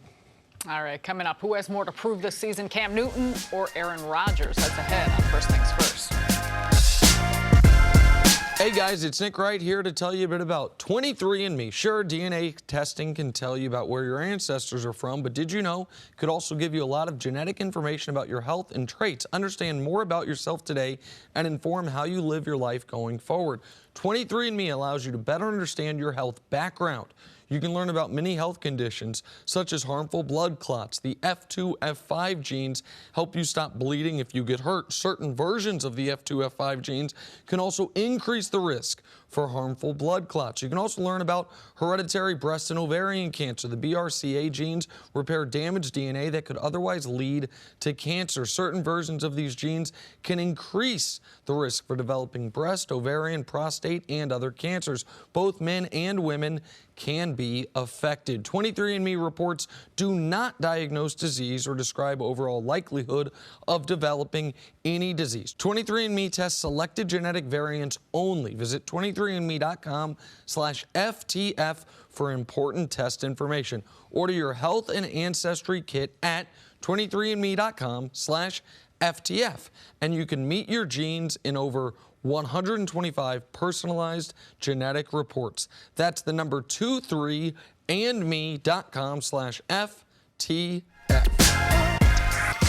All right, coming up, who has more to prove this season, Cam Newton or Aaron Rodgers? That's ahead on First Things First. Hey guys, it's Nick Wright here to tell you a bit about 23andMe. Sure, DNA testing can tell you about where your ancestors are from, but did you know it could also give you a lot of genetic information about your health and traits? Understand more about yourself today and inform how you live your life going forward. 23andMe allows you to better understand your health background. You can learn about many health conditions, such as harmful blood clots. The F2, F5 genes help you stop bleeding if you get hurt. Certain versions of the F2, F5 genes can also increase the risk for harmful blood clots. You can also learn about hereditary breast and ovarian cancer. The BRCA genes repair damaged DNA that could otherwise lead to cancer. Certain versions of these genes can increase the risk for developing breast, ovarian, prostate, and other cancers. Both men and women can be affected. 23andMe reports do not diagnose disease or describe overall likelihood of developing any disease. 23andMe tests selected genetic variants only. Visit 23andme.com/FTF for important test information. Order your health and ancestry kit at 23andme.com/FTF, and you can meet your genes in over 125 personalized genetic reports. That's the number 23andme.com/FTF.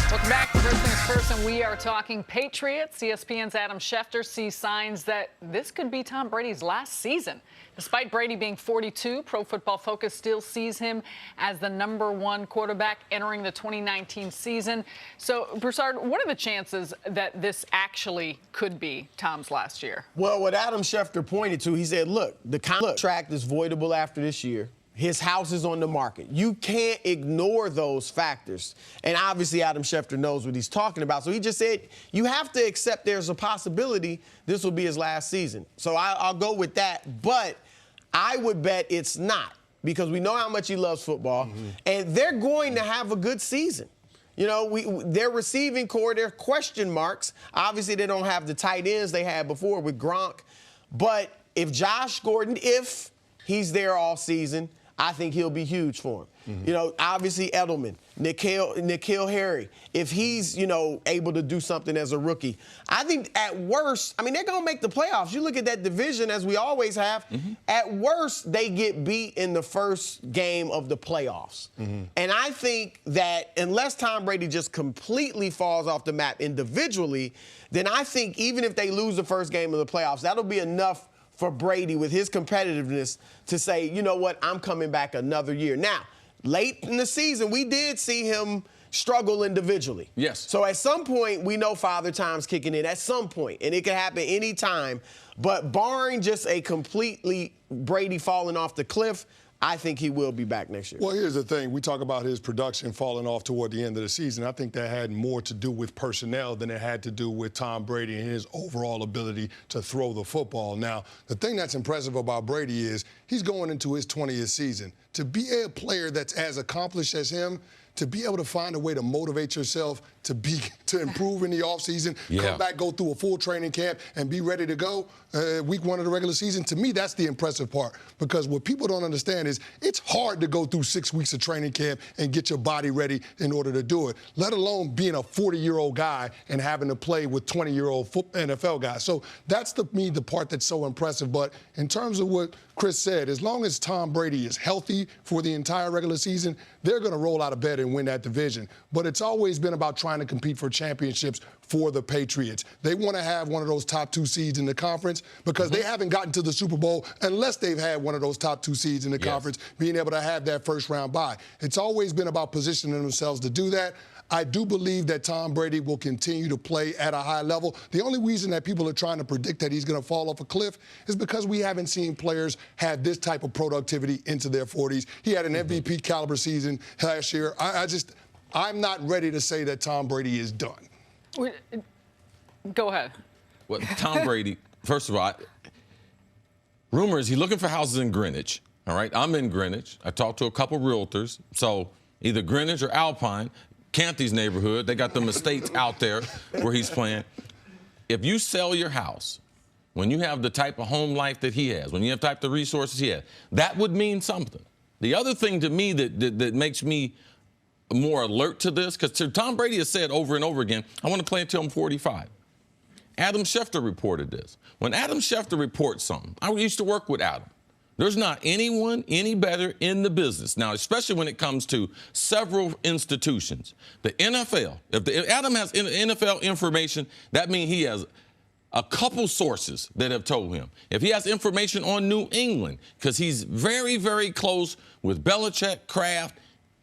Welcome back to First Things First, and we are talking Patriots. ESPN's Adam Schefter sees signs that this could be Tom Brady's last season. Despite Brady being 42, Pro Football Focus still sees him as the #1 quarterback entering the 2019 season. So, Broussard, what are the chances that this actually could be Tom's last year? Well, what Adam Schefter pointed to, he said, look, the contract is voidable after this year. His house is on the market. You can't ignore those factors. And obviously, Adam Schefter knows what he's talking about. So he just said, you have to accept there's a possibility this will be his last season. So I'll go with that. But I would bet it's not, because we know how much he loves football. And they're going to have a good season. You know, their receiving core, their question marks. Obviously, they don't have the tight ends they had before with Gronk. But if Josh Gordon, if he's there all season, I think he'll be huge for him. You know, obviously Edelman, N'Keal Harry, if he's, you know, able to do something as a rookie. I think at worst, I mean, they're going to make the playoffs. You look at that division, as we always have. At worst, they get beat in the first game of the playoffs. And I think that unless Tom Brady just completely falls off the map individually, then I think even if they lose the first game of the playoffs, that'll be enough for Brady with his competitiveness to say, you know what, I'm coming back another year. Now, late in the season, we did see him struggle individually. Yes. So at some point, we know Father Time's kicking in at some point, and it can happen any time. But barring just a completely Brady falling off the cliff, I think he will be back next year. Well, here's the thing. We talk about his production falling off toward the end of the season. I think that had more to do with personnel than it had to do with Tom Brady and his overall ability to throw the football. Now, the thing that's impressive about Brady is he's going into his 20th season. To be a player that's as accomplished as him, to be able to find a way to motivate yourself to improve in the offseason, come back, go through a full training camp, and be ready to go week 1 of the regular season, to me, that's the impressive part. Because what people don't understand is it's hard to go through 6 weeks of training camp and get your body ready in order to do it, let alone being a 40-year-old guy and having to play with 20-year-old NFL guys. So that's, to me, the part that's so impressive. But in terms of what Cris said, as long as Tom Brady is healthy for the entire regular season, they're going to roll out of bed and win that division. But it's always been about trying to compete for championships for the Patriots. They want to have one of those top 2 seeds in the conference because they haven't gotten to the Super Bowl unless they've had one of those top 2 seeds in the conference, being able to have that first-round bye. It's always been about positioning themselves to do that. I do believe that Tom Brady will continue to play at a high level. The only reason that people are trying to predict that he's going to fall off a cliff is because we haven't seen players have this type of productivity into their 40s. He had an MVP caliber season last year. I'm not ready to say that Tom Brady is done. Go ahead. Well, Tom Brady, first of all, rumor is he's looking for houses in Greenwich. All right, I'm in Greenwich. I talked to a couple realtors. So either Greenwich or Alpine, Canty's neighborhood, they got them estates out there where he's playing. If you sell your house, when you have the type of home life that he has, when you have the type of resources he has, that would mean something. The other thing to me that makes me more alert to this, because Tom Brady has said over and over again, I want to play until I'm 45. Adam Schefter reported this. When Adam Schefter reports something, I used to work with Adam. There's not anyone any better in the business. Now, especially when it comes to several institutions. The NFL, if Adam has NFL information, that means he has a couple sources that have told him. If he has information on New England, because he's very, very close with Belichick, Kraft,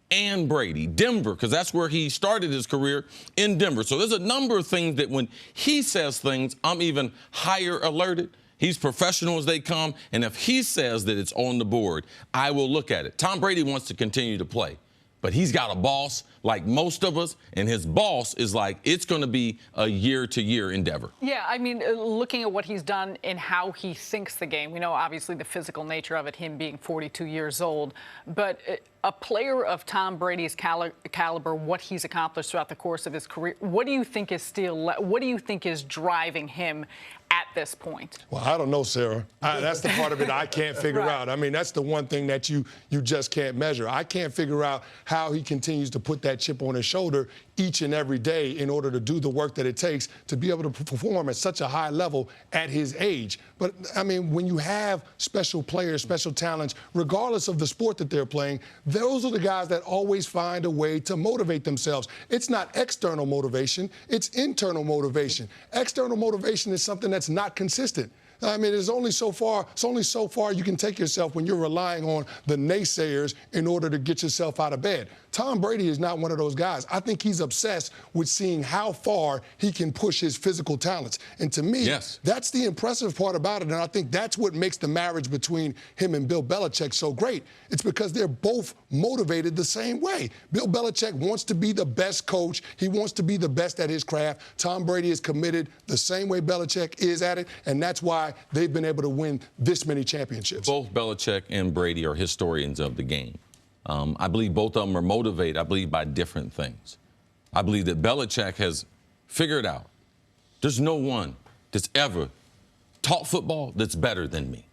and Brady. Denver, because that's where he started his career, in Denver. So there's a number of things that when he says things, I'm even higher alerted. He's professional as they come, and if he says that it's on the board, I will look at it. Tom Brady wants to continue to play, but he's got a boss like most of us, and his boss is like, it's going to be a year-to-year endeavor. Yeah, I mean, looking at what he's done and how he thinks the game, we know obviously the physical nature of it, him being 42 years old, but a player of Tom Brady's caliber, what he's accomplished throughout the course of his career, what do you think is driving him at this point? Well, I don't know, Sarah. That's the part of it I can't figure out. I mean, that's the one thing that you just can't measure. I can't figure out how he continues to put that chip on his shoulder each and every day in order to do the work that it takes to be able to perform at such a high level at his age. But, I mean, when you have special players, special talents, regardless of the sport that they're playing, those are the guys that always find a way to motivate themselves. It's not external motivation, it's internal motivation. External motivation is something that's not consistent. I mean, it's only so far you can take yourself when you're relying on the naysayers in order to get yourself out of bed. Tom Brady is not one of those guys. I think he's obsessed with seeing how far he can push his physical talents. And to me, that's the impressive part about it. And I think that's what makes the marriage between him and Bill Belichick so great. It's because they're both motivated the same way. Bill Belichick wants to be the best coach. He wants to be the best at his craft. Tom Brady is committed the same way Belichick is at it. And that's why they've been able to win this many championships. Both Belichick and Brady are historians of the game. I believe both of them are motivated, I believe, by different things. I believe that Belichick has figured out there's no one that's ever taught football that's better than me.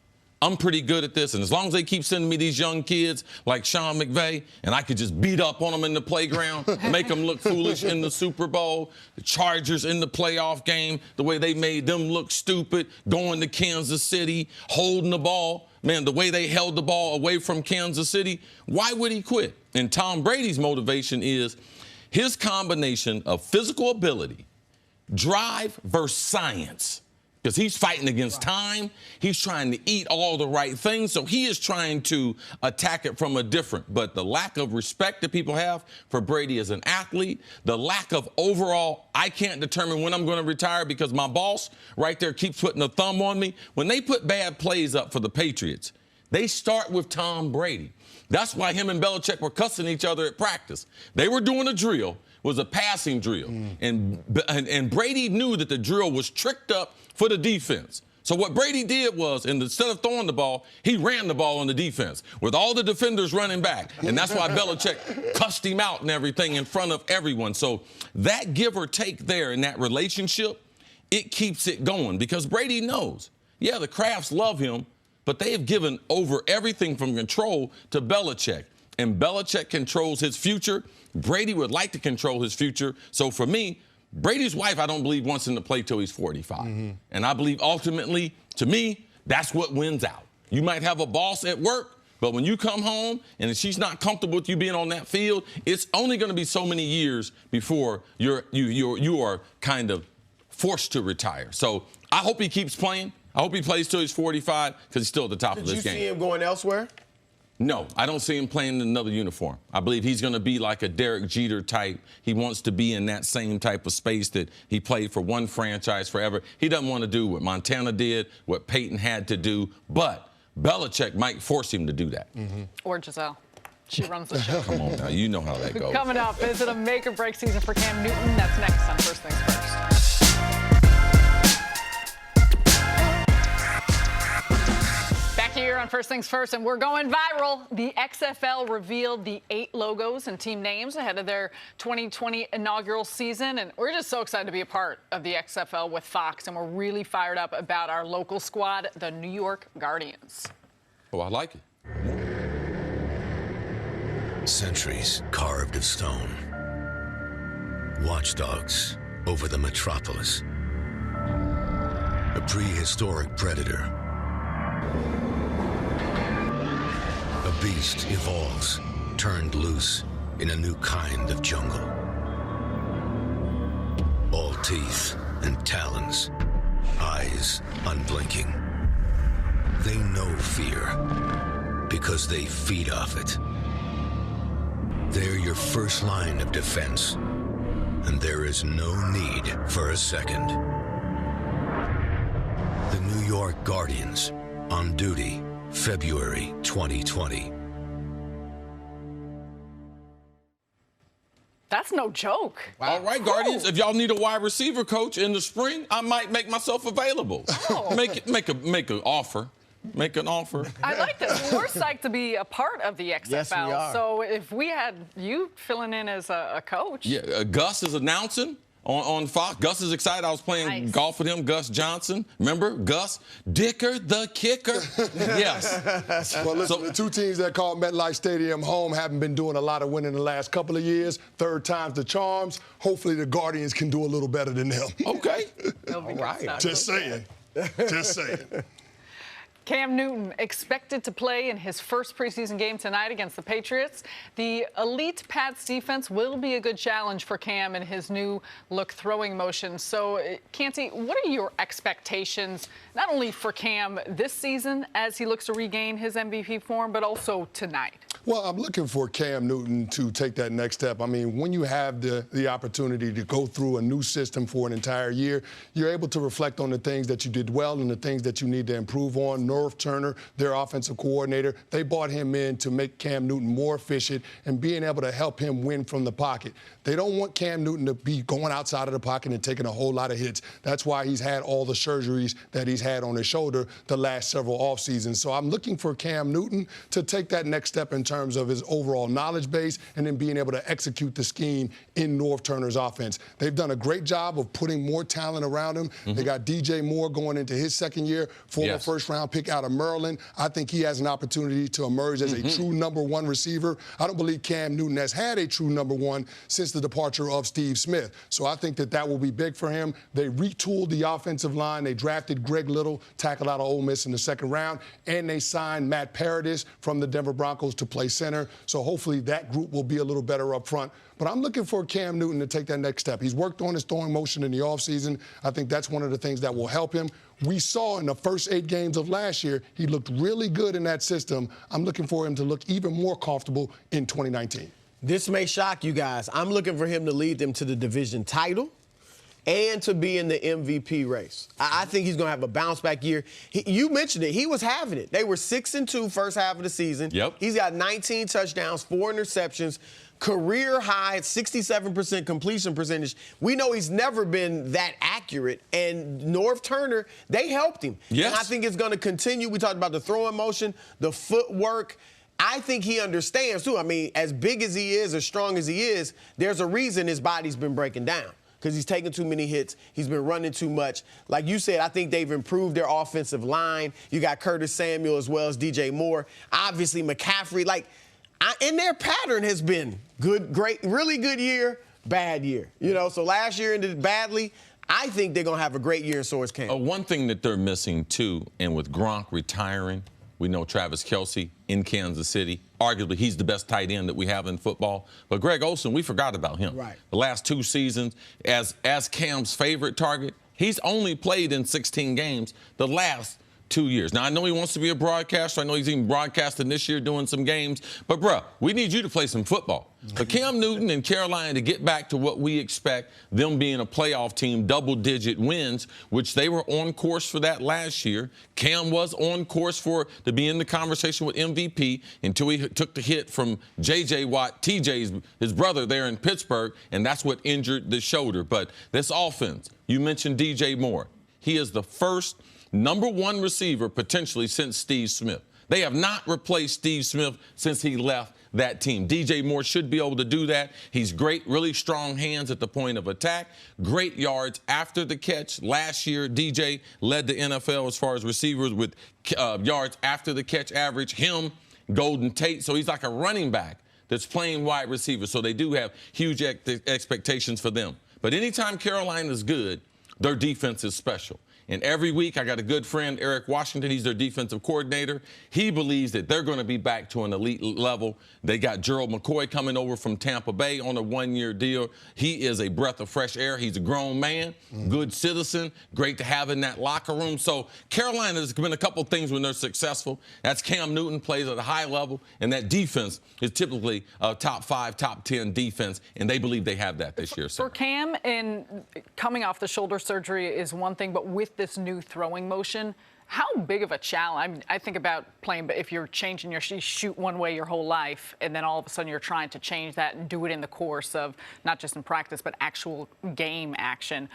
I'm pretty good at this, and as long as they keep sending me these young kids like Sean McVay, and I could just beat up on them in the playground, make them look foolish in the Super Bowl, the Chargers in the playoff game, the way they made them look stupid, going to Kansas City, holding the ball. Man, the way they held the ball away from Kansas City, why would he quit? And Tom Brady's motivation is his combination of physical ability, drive versus science. Because he's fighting against time. He's trying to eat all the right things. So he is trying to attack it from a different. But the lack of respect that people have for Brady as an athlete, the lack of overall, I can't determine when I'm going to retire because my boss right there keeps putting a thumb on me. When they put bad plays up for the Patriots, they start with Tom Brady. That's why him and Belichick were cussing each other at practice. They were doing a drill. Was a passing drill. And Brady knew that the drill was tricked up for the defense. So what Brady did was, instead of throwing the ball, he ran the ball on the defense with all the defenders running back. And that's why Belichick cussed him out and everything in front of everyone. So that give or take there in that relationship, it keeps it going because Brady knows, yeah, the Crafts love him, but they have given over everything from control to Belichick. And Belichick controls his future. Brady would like to control his future. So for me, Brady's wife, I don't believe, wants him to play till he's 45. And I believe ultimately, to me, that's what wins out. You might have a boss at work, but when you come home and she's not comfortable with you being on that field, it's only going to be so many years before you are kind of forced to retire. So I hope he keeps playing. I hope he plays till he's 45 because he's still at the top of this game. Did you see him going elsewhere? No, I don't see him playing in another uniform. I believe he's going to be like a Derek Jeter type. He wants to be in that same type of space that he played for one franchise forever. He doesn't want to do what Montana did, what Peyton had to do, but Belichick might force him to do that. Or Giselle. She runs the show. Come on now, you know how that goes. Coming up, is it a make or break season for Cam Newton? That's next on First Things First. Here on First Things First, and we're going viral. The XFL revealed the 8 logos and team names ahead of their 2020 inaugural season, and we're just so excited to be a part of the XFL with Fox, and we're really fired up about our local squad, the New York Guardians. Oh, I like it. Centuries carved of stone. Watchdogs over the metropolis. A prehistoric predator. A beast evolves, turned loose in a new kind of jungle. All teeth and talons, eyes unblinking. They know fear because they feed off it. They're your first line of defense, and there is no need for a second. The New York Guardians, on duty, February 2020. That's no joke. All right, Guardians, if y'all need a wide receiver coach in the spring, I might make myself available. Oh. Make an offer. Make an offer. I like this. We're psyched to be a part of the XFL. Yes, we are. So if we had you filling in as a coach. Yeah, Gus is announcing on Fox. Gus is excited. I was playing golf with him, Gus Johnson. Remember, Gus? Dicker the kicker. Yes. Well, listen, the two teams that call MetLife Stadium home haven't been doing a lot of winning the last couple of years. Third time's the charms. Hopefully the Guardians can do a little better than them. Okay. All right. Just saying. Just saying. Cam Newton expected to play in his first preseason game tonight against the Patriots. The elite Pats defense will be a good challenge for Cam in his new look throwing motion. So, Canty, what are your expectations, not only for Cam this season as he looks to regain his MVP form, but also tonight? Well, I'm looking for Cam Newton to take that next step. I mean, when you have the opportunity to go through a new system for an entire year, you're able to reflect on the things that you did well and the things that you need to improve on. North Turner, their offensive coordinator, they brought him in to make Cam Newton more efficient and being able to help him win from the pocket. They don't want Cam Newton to be going outside of the pocket and taking a whole lot of hits. That's why he's had all the surgeries that he's had on his shoulder the last several off seasons. So I'm looking for Cam Newton to take that next step in terms of his overall knowledge base and then being able to execute the scheme in North Turner's offense. They've done a great job of putting more talent around him. They got DJ Moore going into his second year, former first-round pick out of Maryland. I think he has an opportunity to emerge as a true number one receiver. I don't believe Cam Newton has had a true number one since the departure of Steve Smith. So I think that will be big for him. They retooled the offensive line. They drafted Greg Little, tackle out of Ole Miss in the second round, and they signed Matt Paradis from the Denver Broncos to play center. So hopefully that group will be a little better up front. But I'm looking for Cam Newton to take that next step. He's worked on his throwing motion in the offseason. I think that's one of the things that will help him. We saw in the first 8 games of last year, he looked really good in that system. I'm looking for him to look even more comfortable in 2019. This may shock you guys. I'm looking for him to lead them to the division title and to be in the MVP race. I think he's going to have a bounce-back year. You mentioned it. He was having it. They were 6-2 first half of the season. Yep. He's got 19 touchdowns, 4 interceptions, career high 67% completion percentage. We know he's never been that accurate. And North Turner, they helped him. Yes. And I think it's going to continue. We talked about the throwing motion, the footwork. I think he understands, too. I mean, as big as he is, as strong as he is, there's a reason his body's been breaking down. Because he's taking too many hits. He's been running too much. Like you said, I think they've improved their offensive line. You got Curtis Samuel as well as DJ Moore. Obviously, McCaffrey. And their pattern has been good, great, really good year, bad year. You know, so last year ended badly. I think they're going to have a great year, and so is Cam. One thing that they're missing, too, and with Gronk retiring, we know Travis Kelce in Kansas City. Arguably, he's the best tight end that we have in football. But Greg Olsen, we forgot about him. Right. The last 2 seasons, as Cam's favorite target, he's only played in 16 games the last 2 years. Now, I know he wants to be a broadcaster. I know he's even broadcasting this year doing some games. But, bruh, we need you to play some football. For Cam Newton and Carolina to get back to what we expect, them being a playoff team, double-digit wins, which they were on course for that last year. Cam was on course to be in the conversation with MVP until he took the hit from J.J. Watt, his brother there in Pittsburgh, and that's what injured the shoulder. But this offense, you mentioned DJ Moore. He is the first number one receiver potentially since Steve Smith. They have not replaced Steve Smith since he left that team. DJ Moore should be able to do that. He's great, really strong hands at the point of attack, great yards after the catch. Last year, DJ led the NFL as far as receivers with yards after the catch average. Him, Golden Tate. So he's like a running back that's playing wide receiver. So they do have huge expectations for them. But anytime Carolina's good, their defense is special. And every week, I got a good friend, Eric Washington. He's their defensive coordinator. He believes that they're going to be back to an elite level. They got Gerald McCoy coming over from Tampa Bay on a one-year deal. He is a breath of fresh air. He's a grown man, good citizen, great to have in that locker room. So Carolina has been a couple things when they're successful. That's Cam Newton plays at a high level, and that defense is typically a top 5, top 10 defense, and they believe they have that this year. For Cam, and coming off the shoulder surgery is one thing, but with this new throwing motion, how big of a challenge? I think about playing, but if you're changing you shoot one way your whole life, and then all of a sudden you're trying to change that and do it in the course of not just in practice, but actual game action.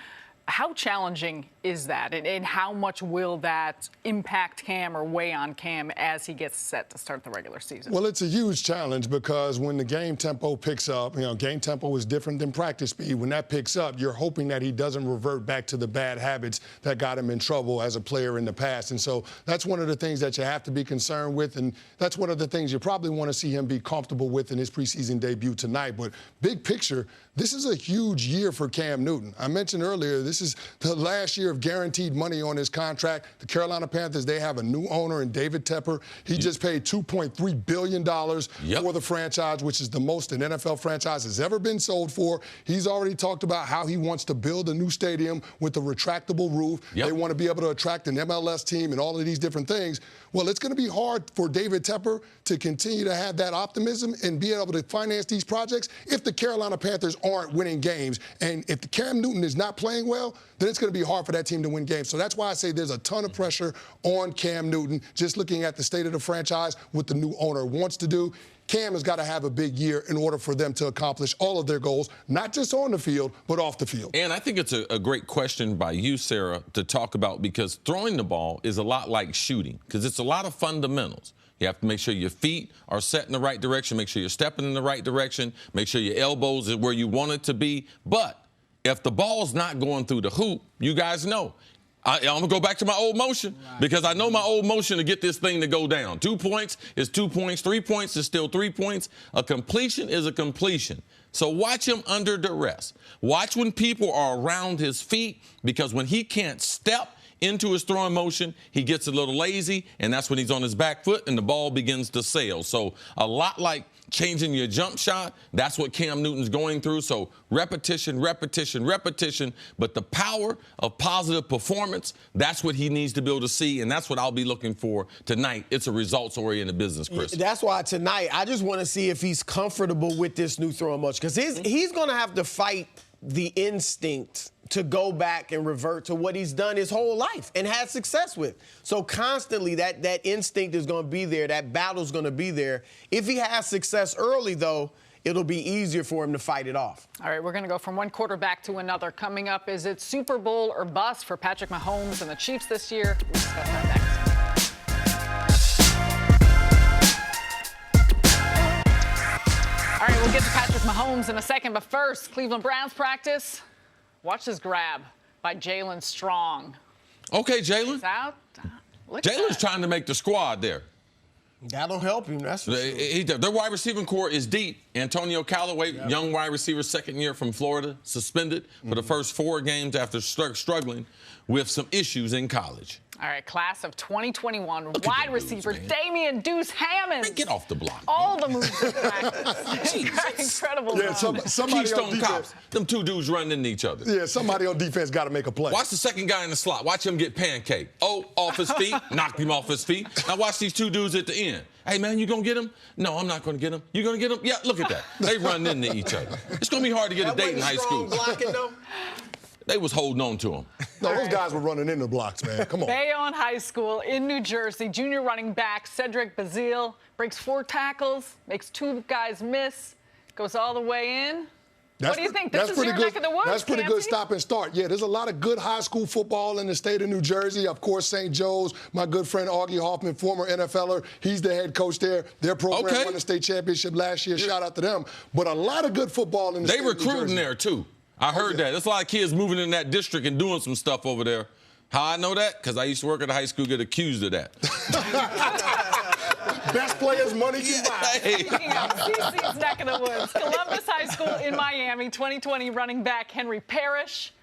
How challenging is that, and how much will that impact Cam or weigh on Cam as he gets set to start the regular season? Well, it's a huge challenge because when the game tempo picks up, game tempo is different than practice speed. When that picks up, you're hoping that he doesn't revert back to the bad habits that got him in trouble as a player in the past. And so that's one of the things that you have to be concerned with, and that's one of the things you probably want to see him be comfortable with in his preseason debut tonight. But big picture, this is a huge year for Cam Newton. I mentioned earlier, this is the last year of guaranteed money on his contract. The Carolina Panthers, they have a new owner in David Tepper. He just paid $2.3 billion for the franchise, which is the most an NFL franchise has ever been sold for. He's already talked about how he wants to build a new stadium with a retractable roof. They want to be able to attract an MLS team and all of these different things. Well, it's going to be hard for David Tepper to continue to have that optimism and be able to finance these projects if the Carolina Panthers aren't winning games. And if the Cam Newton is not playing well, then it's going to be hard for that team to win games. So that's why I say there's a ton of pressure on Cam Newton, just looking at the state of the franchise, what the new owner wants to do. Cam has got to have a big year in order for them to accomplish all of their goals, not just on the field, but off the field. And I think it's a great question by you, Sarah, to talk about, because throwing the ball is a lot like shooting, because it's a lot of fundamentals. You have to make sure your feet are set in the right direction, make sure you're stepping in the right direction, make sure your elbows are where you want it to be. But if the ball's not going through the hoop, you guys know, I'm going to go back to my old motion, because I know my old motion to get this thing to go down. 2 points is 2 points. 3 points is still 3 points. A completion is a completion. So watch him under duress. Watch when people are around his feet, because when he can't step into his throwing motion, he gets a little lazy, and that's when he's on his back foot and the ball begins to sail. So a lot like changing your jump shot, that's what Cam Newton's going through. So repetition, repetition, repetition. But the power of positive performance, that's what he needs to be able to see, and that's what I'll be looking for tonight. It's a results-oriented business, Chris. That's why tonight I just want to see if he's comfortable with this new throwing motion, because he's going to have to fight the instinct to go back and revert to what he's done his whole life and had success with. So constantly that instinct is going to be there. That battle's going to be there. If he has success early, though, it'll be easier for him to fight it off. All right, we're going to go from one quarterback to another. Coming up, is it Super Bowl or bust for Patrick Mahomes and the Chiefs this year? We'll discuss that next. All right, we'll get to Patrick Mahomes in a second, but first, Cleveland Browns practice. Watch this grab by Jalen Strong. Okay, Jalen. Out. Jalen's trying to make the squad there. That'll help him, that's for sure. Their wide receiving core is deep. Antonio Callaway, young wide receiver, second year from Florida, suspended for the first 4 games after struggling with some issues in college. All right, class of 2021, wide receiver Damian Deuce Hammonds. Man, get off the block. All the moves in practice. Incredible. Yeah, somebody Keystone on Cops. Them 2 dudes running into each other. Yeah, somebody on defense got to make a play. Watch the second guy in the slot. Watch him get pancaked. Oh, off his feet. Knocked him off his feet. Now watch these 2 dudes at the end. Hey, man, you going to get him? No, I'm not going to get him. You going to get him? Yeah, look at that. They run into each other. It's going to be hard to get a date in high school. Blocking, though? They was holding on to him. No, those guys were running into blocks, man. Come on. Bayonne High School in New Jersey, junior running back Cedric Bazile breaks 4 tackles, makes 2 guys miss, goes all the way in. What do you think? This is your neck of the woods, That's pretty Campy? good stop and start. Yeah, there's a lot of good high school football in the state of New Jersey. Of course, St. Joe's, my good friend Augie Hoffman, former NFLer, he's the head coach there. Their program won the state championship last year. Shout out to them. But a lot of good football in the state of New Jersey. They recruiting there, too. I heard that. There's a lot of kids moving in that district and doing some stuff over there. How I know that? Because I used to work at a high school, get accused of that. Best players, money can buy. Speaking of CC's neck of the woods, Columbus High School in Miami, 2020 running back Henry Parrish.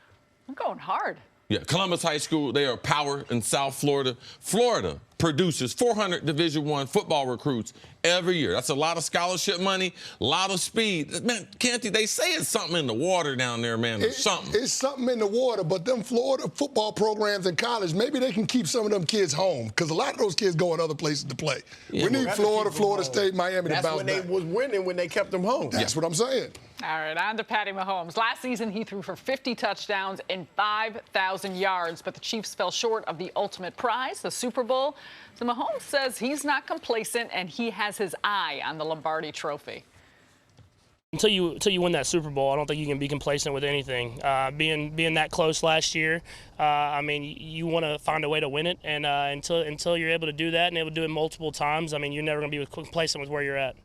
I'm going hard. Yeah, Columbus High School, they are power in South Florida. Florida produces 400 Division I football recruits every year. That's a lot of scholarship money, a lot of speed. Man, Canty, they say it's something in the water down there, man. There's something. It's something in the water, but them Florida football programs in college, maybe they can keep some of them kids home because a lot of those kids go in other places to play. Yeah, we need Florida, Florida State, Miami to bounce back. That's when they was winning when they kept them home. That's what I'm saying. All right, on to Patty Mahomes. Last season, he threw for 50 touchdowns and 5,000 yards, but the Chiefs fell short of the ultimate prize, the Super Bowl. So Mahomes says he's not complacent, and he has his eye on the Lombardi Trophy. Until you win that Super Bowl, I don't think you can be complacent with anything. Being that close last year, I mean, you want to find a way to win it, and until you're able to do that and able to do it multiple times, I mean, you're never going to be complacent with where you're at.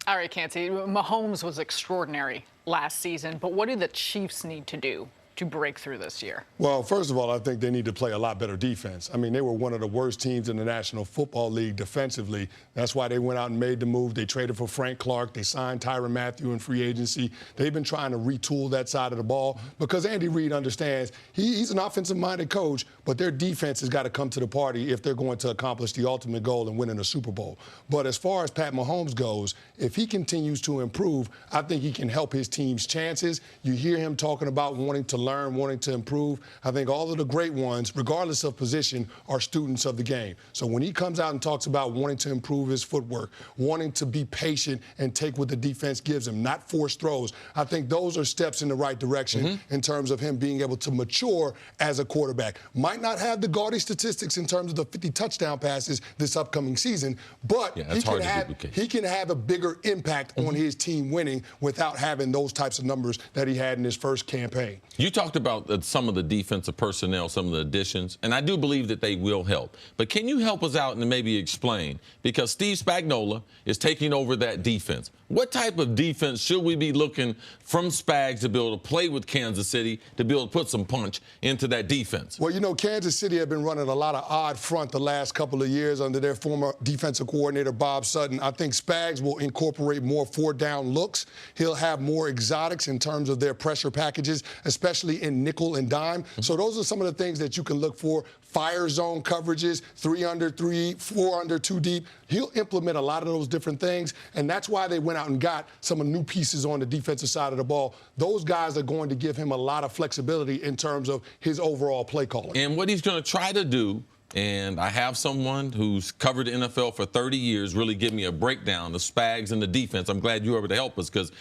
All right, Canty, Mahomes was extraordinary last season, but what do the Chiefs need to do to break through this year? Well, first of all, I think they need to play a lot better defense. I mean, they were one of the worst teams in the National Football League defensively. That's why they went out and made the move. They traded for Frank Clark. They signed Tyrann Mathieu in free agency. They've been trying to retool that side of the ball because Andy Reid understands he's an offensive-minded coach, but their defense has got to come to the party if they're going to accomplish the ultimate goal and winning a Super Bowl. But as far as Pat Mahomes goes, if he continues to improve, I think he can help his team's chances. You hear him talking about wanting to learn, wanting to improve. I think all of the great ones, regardless of position, are students of the game. So when he comes out and talks about wanting to improve his footwork, wanting to be patient and take what the defense gives him, not force throws, I think those are steps in the right direction in terms of him being able to mature as a quarterback. Might not have the gaudy statistics in terms of the 50 touchdown passes this upcoming season, but he can have a bigger impact on his team winning without having those types of numbers that he had in his first campaign. You talked about some of the defensive personnel, some of the additions, and I do believe that they will help. But can you help us out and maybe explain? Because Steve Spagnuolo is taking over that defense. What type of defense should we be looking from Spags to be able to play with Kansas City, to be able to put some punch into that defense? Well, you know, Kansas City have been running a lot of odd front the last couple of years under their former defensive coordinator, Bob Sutton. I think Spags will incorporate more four-down looks. He'll have more exotics in terms of their pressure packages, especially in nickel and dime. So those are some of the things that you can look for. Fire zone coverages, 3 under 3, 4 under 2 deep. He'll implement a lot of those different things, and that's why they went out and got some new pieces on the defensive side of the ball. Those guys are going to give him a lot of flexibility in terms of his overall play calling. And what he's going to try to do, and I have someone who's covered the NFL for 30 years really give me a breakdown of Spags and the defense. I'm glad you were able to help us because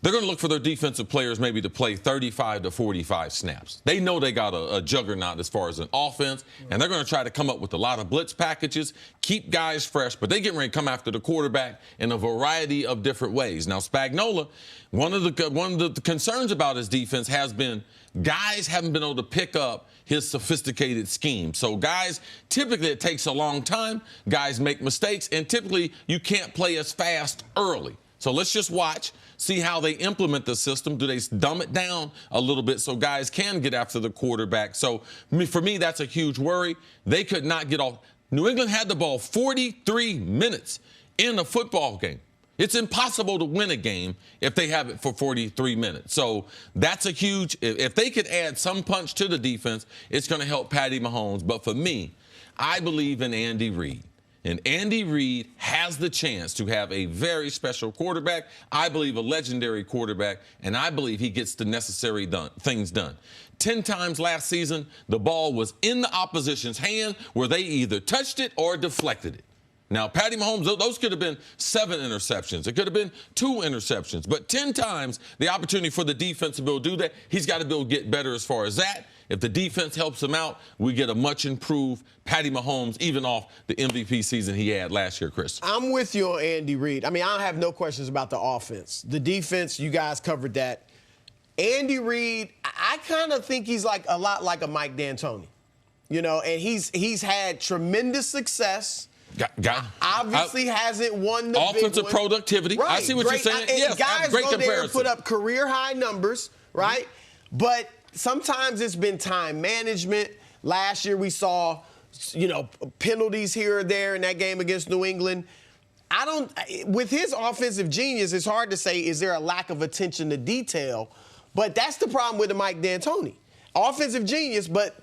they're going to look for their defensive players maybe to play 35 to 45 snaps. They know they got a juggernaut as far as an offense, and they're going to try to come up with a lot of blitz packages, keep guys fresh, but they get ready to come after the quarterback in a variety of different ways. Now, Spagnuolo, one of the concerns about his defense has been guys haven't been able to pick up his sophisticated scheme. So guys, typically it takes a long time. Guys make mistakes, and typically you can't play as fast early. So let's just watch, see how they implement the system. Do they dumb it down a little bit so guys can get after the quarterback? So for me, that's a huge worry. They could not get off. New England had the ball 43 minutes in a football game. It's impossible to win a game if they have it for 43 minutes. So that's a huge, if they could add some punch to the defense, it's going to help Patty Mahomes. But for me, I believe in Andy Reid. And Andy Reid has the chance to have a very special quarterback. I believe a legendary quarterback, and I believe he gets the necessary things done. 10 times last season, the ball was in the opposition's hand where they either touched it or deflected it. Now, Patty Mahomes, those could have been 7 interceptions. It could have been 2 interceptions. But 10 times the opportunity for the defense to be able to do that, he's got to be able to get better as far as that. If the defense helps him out, we get a much improved Patty Mahomes, even off the MVP season he had last year, Cris. I'm with you on Andy Reid. I mean, I have no questions about the offense. The defense, you guys covered that. Andy Reid, I kind of think he's like a lot like a Mike D'Antoni. You know, and he's had tremendous success. Obviously hasn't won the offensive big productivity. Right. I see what you're saying. Yes, guys great go comparison. there and put up career-high numbers, right? But sometimes it's been time management. Last year we saw, penalties here or there in that game against New England. With his offensive genius, it's hard to say, is there a lack of attention to detail? But that's the problem with the Mike D'Antoni. offensive genius, but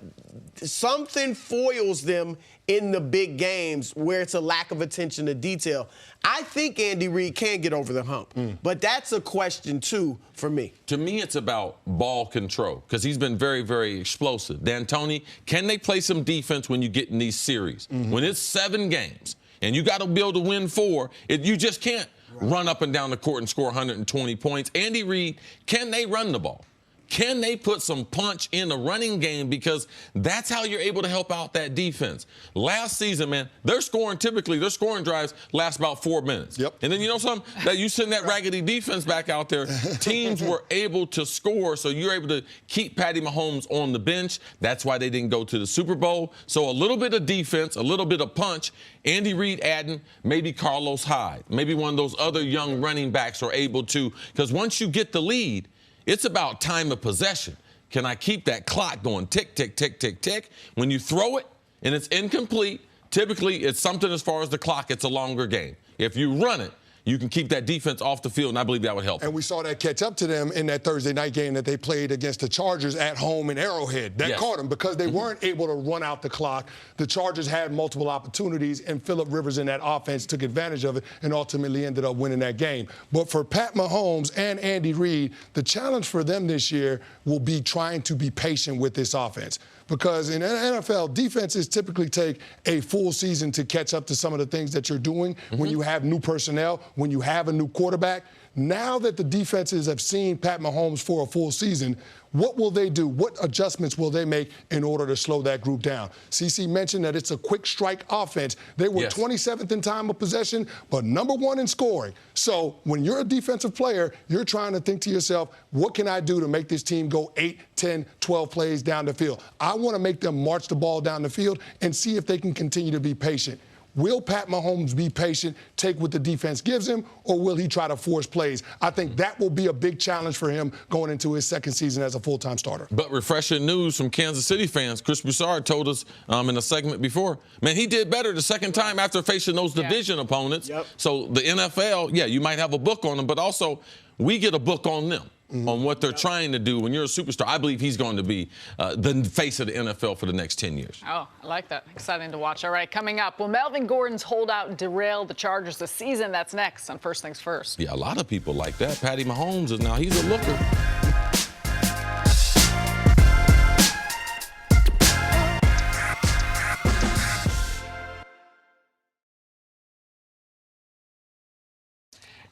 something foils them in the big games where it's a lack of attention to detail. I think Andy Reid can get over the hump, but that's a question, too, for me. To me, it's about ball control because he's been very, very explosive. D'Antoni, can they play some defense when you get in these series? When it's 7 games and you got to be able to win 4, you just can't run up and down the court and score 120 points. Andy Reid, can they run the ball? Can they put some punch in the running game? Because that's how you're able to help out that defense. Last season, man, their scoring drives last about 4 minutes. Yep. And then you know something? That you send that raggedy defense back out there, teams were able to score, so you're able to keep Patty Mahomes on the bench. That's why they didn't go to the Super Bowl. So a little bit of defense, a little bit of punch. Andy Reid adding maybe Carlos Hyde, maybe one of those other young running backs are able to, because once you get the lead, it's about time of possession. Can I keep that clock going tick, tick, tick, tick, tick? When you throw it and it's incomplete, typically it's something as far as the clock, it's a longer game. If you run it, you can keep that defense off the field, and I believe that would help. And we saw that catch up to them in that Thursday night game that they played against the Chargers at home in Arrowhead. That caught them because they weren't able to run out the clock. The Chargers had multiple opportunities, and Phillip Rivers in that offense took advantage of it and ultimately ended up winning that game. But for Pat Mahomes and Andy Reid, the challenge for them this year will be trying to be patient with this offense. Because in the NFL, defenses typically take a full season to catch up to some of the things that you're doing when you have new personnel, when you have a new quarterback. Now that the defenses have seen Pat Mahomes for a full season, what will they do? What adjustments will they make in order to slow that group down? CC mentioned that it's a quick strike offense. They were 27th in time of possession, but number 1 in scoring. So when you're a defensive player, you're trying to think to yourself, what can I do to make this team go 8, 10, 12 plays down the field? I want to make them march the ball down the field and see if they can continue to be patient. Will Pat Mahomes be patient, take what the defense gives him, or will he try to force plays? I think that will be a big challenge for him going into his second season as a full-time starter. But refreshing news from Kansas City fans. Chris Broussard told us in a segment before, man, he did better the second time after facing those division opponents. So the NFL, you might have a book on them, but also we get a book on them. On what they're trying to do when you're a superstar. I believe he's going to be the face of the NFL for the next 10 years. Oh, I like that. Exciting to watch. All right, coming up, will Melvin Gordon's holdout derail the Chargers this season? That's next on First Things First. Yeah, a lot of people like that. Patty Mahomes is now, he's a looker.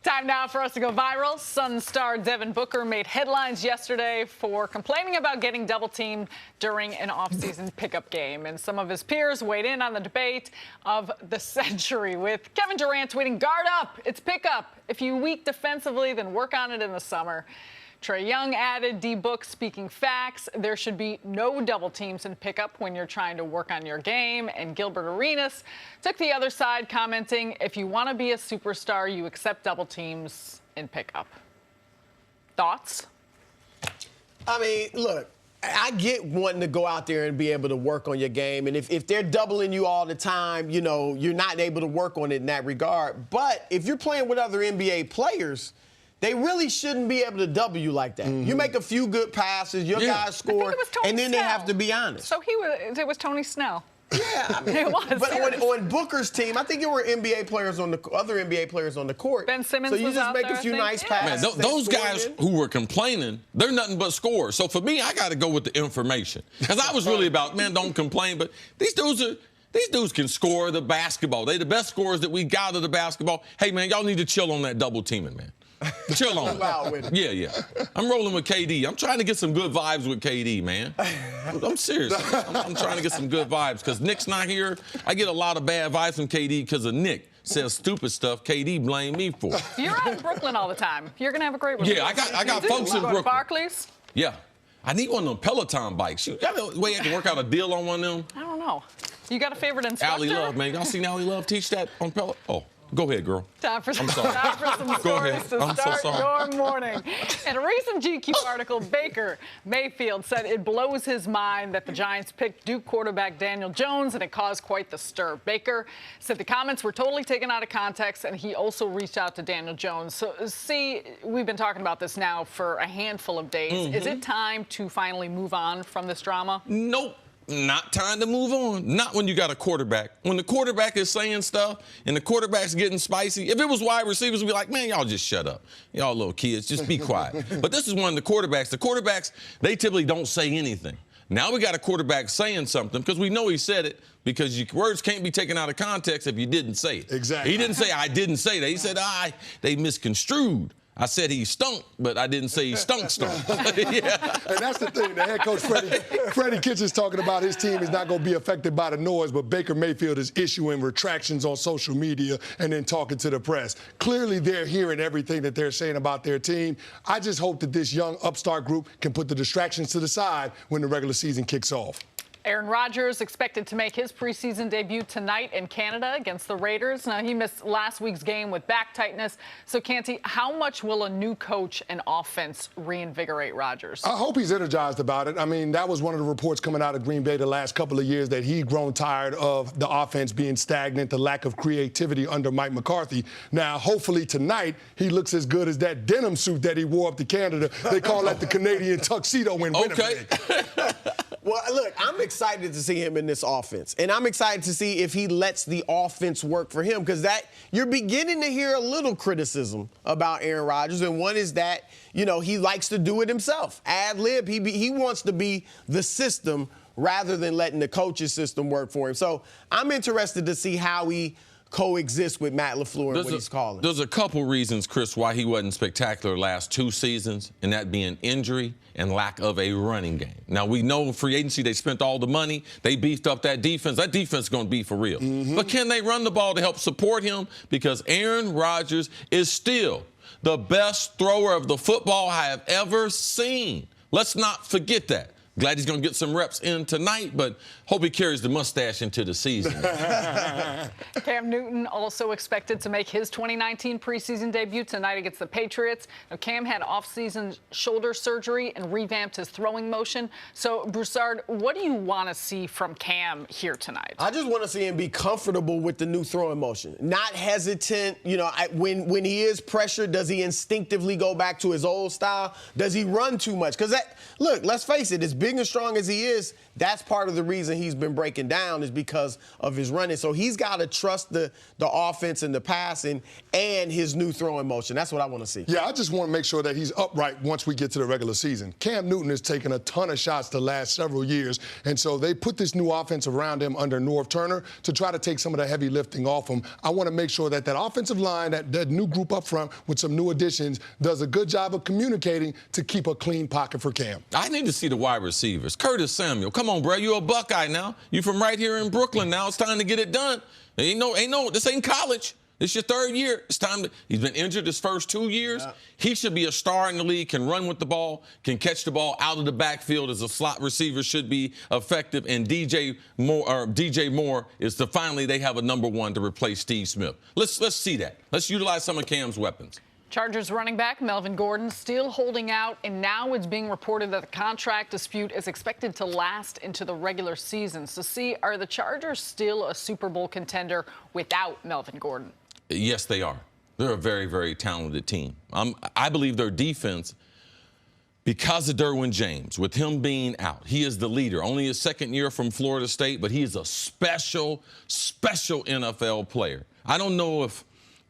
Time now for us to go viral. Sun star Devin Booker made headlines yesterday for complaining about getting double-teamed during an offseason pickup game. And some of his peers weighed in on the debate of the century, with Kevin Durant tweeting, "Guard up, it's pickup. If you're weak defensively, then work on it in the summer." Trae Young added, D-Book speaking facts. There should be no double teams in pickup when you're trying to work on your game. And Gilbert Arenas took the other side, commenting, if you want to be a superstar, you accept double teams in pickup. Thoughts? I mean, look, I get wanting to go out there and be able to work on your game. And if they're doubling you all the time, you know, you're not able to work on it in that regard. But if you're playing with other NBA players, they really shouldn't be able to double you like that. You make a few good passes, your guys score, and then they have to be honest. So it was Tony Snell. Yeah, I mean, it was. But on Booker's team, I think there were other NBA players on the court. Ben Simmons so you was just out make there, a few nice passes. Man, those guys who were complaining, they're nothing but scorers. So for me, I got to go with the information. Because I was really about, man, don't complain. But these dudes can score the basketball. They the best scorers that we got of the basketball. Hey, man, y'all need to chill on that double teaming, man. Chill on it. Yeah. I'm rolling with KD. I'm trying to get some good vibes with KD, man. I'm serious. I'm trying to get some good vibes because Nick's not here. I get a lot of bad vibes from KD because of Nick. Says stupid stuff. KD blame me for. You're out in Brooklyn all the time. You're gonna have a great relationship. Yeah, I got folks in Brooklyn. Barclays? Yeah. I need one of them Peloton bikes. You got a way I can work out a deal on one of them? I don't know. You got a favorite instructor? Allie Love, man. Y'all seen Allie Love teach that on Peloton? Oh. Go ahead, girl. Time for some sorry. Go stories ahead. to I'm so start sorry. your morning. In a recent GQ article, Baker Mayfield said it blows his mind that the Giants picked Duke quarterback Daniel Jones, and it caused quite the stir. Baker said the comments were totally taken out of context, and he also reached out to Daniel Jones. So, see, we've been talking about this now for a handful of days. Is it time to finally move on from this drama? Nope. Not time to move on. Not when you got a quarterback. When the quarterback is saying stuff and the quarterback's getting spicy, if it was wide receivers, we'd be like, man, y'all just shut up. Y'all little kids, just be quiet. But this is one of the quarterbacks. The quarterbacks, they typically don't say anything. Now we got a quarterback saying something because we know he said it, because your words can't be taken out of context if you didn't say it. Exactly. He didn't say, I didn't say that. He said, they misconstrued. I said he stunk, but I didn't say he stunk. Yeah. And that's the thing. The head coach, Freddie Kitchens, talking about his team is not going to be affected by the noise, but Baker Mayfield is issuing retractions on social media and then talking to the press. Clearly, they're hearing everything that they're saying about their team. I just hope that this young upstart group can put the distractions to the side when the regular season kicks off. Aaron Rodgers expected to make his preseason debut tonight in Canada against the Raiders. Now, he missed last week's game with back tightness. So, Canty, how much will a new coach and offense reinvigorate Rodgers? I hope he's energized about it. I mean, that was one of the reports coming out of Green Bay the last couple of years, that he'd grown tired of the offense being stagnant, the lack of creativity under Mike McCarthy. Now, hopefully tonight, he looks as good as that denim suit that he wore up to Canada. They call that the Canadian tuxedo in Winnipeg. Well, look, I'm excited to see him in this offense. And I'm excited to see if he lets the offense work for him, because that you're beginning to hear a little criticism about Aaron Rodgers. And one is that, you know, he likes to do it himself. Ad lib, he wants to be the system rather than letting the coach's system work for him. So I'm interested to see how he coexist with Matt LaFleur and what he's calling. There's a couple reasons, Chris, why he wasn't spectacular last 2 seasons, and that being injury and lack of a running game. Now, we know free agency, they spent all the money. They beefed up that defense. That defense is going to be for real. But can they run the ball to help support him? Because Aaron Rodgers is still the best thrower of the football I have ever seen. Let's not forget that. Glad he's going to get some reps in tonight, but hope he carries the mustache into the season. Cam Newton also expected to make his 2019 preseason debut tonight against the Patriots. Now, Cam had off-season shoulder surgery and revamped his throwing motion. So, Broussard, what do you want to see from Cam here tonight? I just want to see him be comfortable with the new throwing motion, not hesitant. You know, when he is pressured, does he instinctively go back to his old style? Does he run too much? Because look, let's face it, as big and strong as he is, that's part of the reason he's been breaking down, is because of his running. So he's got to trust the offense and the passing and his new throwing motion. That's what I want to see. Yeah, I just want to make sure that he's upright once we get to the regular season. Cam Newton has taken a ton of shots the last several years, and so they put this new offense around him under Norv Turner to try to take some of the heavy lifting off him. I want to make sure that that offensive line, that new group up front with some new additions, does a good job of communicating to keep a clean pocket for Cam. I need to see the wide receivers. Curtis Samuel, come on, bro. You a Buckeye now. You from right here in Brooklyn now. It's time to get it done. This ain't college. This your 3rd year. It's time to. He's been injured his first 2 years. Yeah. He should be a star in the league, can run with the ball, can catch the ball out of the backfield as a slot receiver, should be effective. And DJ Moore is finally they have a number 1 to replace Steve Smith. Let's see that. Let's utilize some of Cam's weapons. Chargers running back Melvin Gordon still holding out, and now it's being reported that the contract dispute is expected to last into the regular season. So, are the Chargers still a Super Bowl contender without Melvin Gordon? Yes, they are. They're a very, very talented team. I believe their defense, because of Derwin James, with him being out, he is the leader. Only his 2nd year from Florida State, but he is a special NFL player. I don't know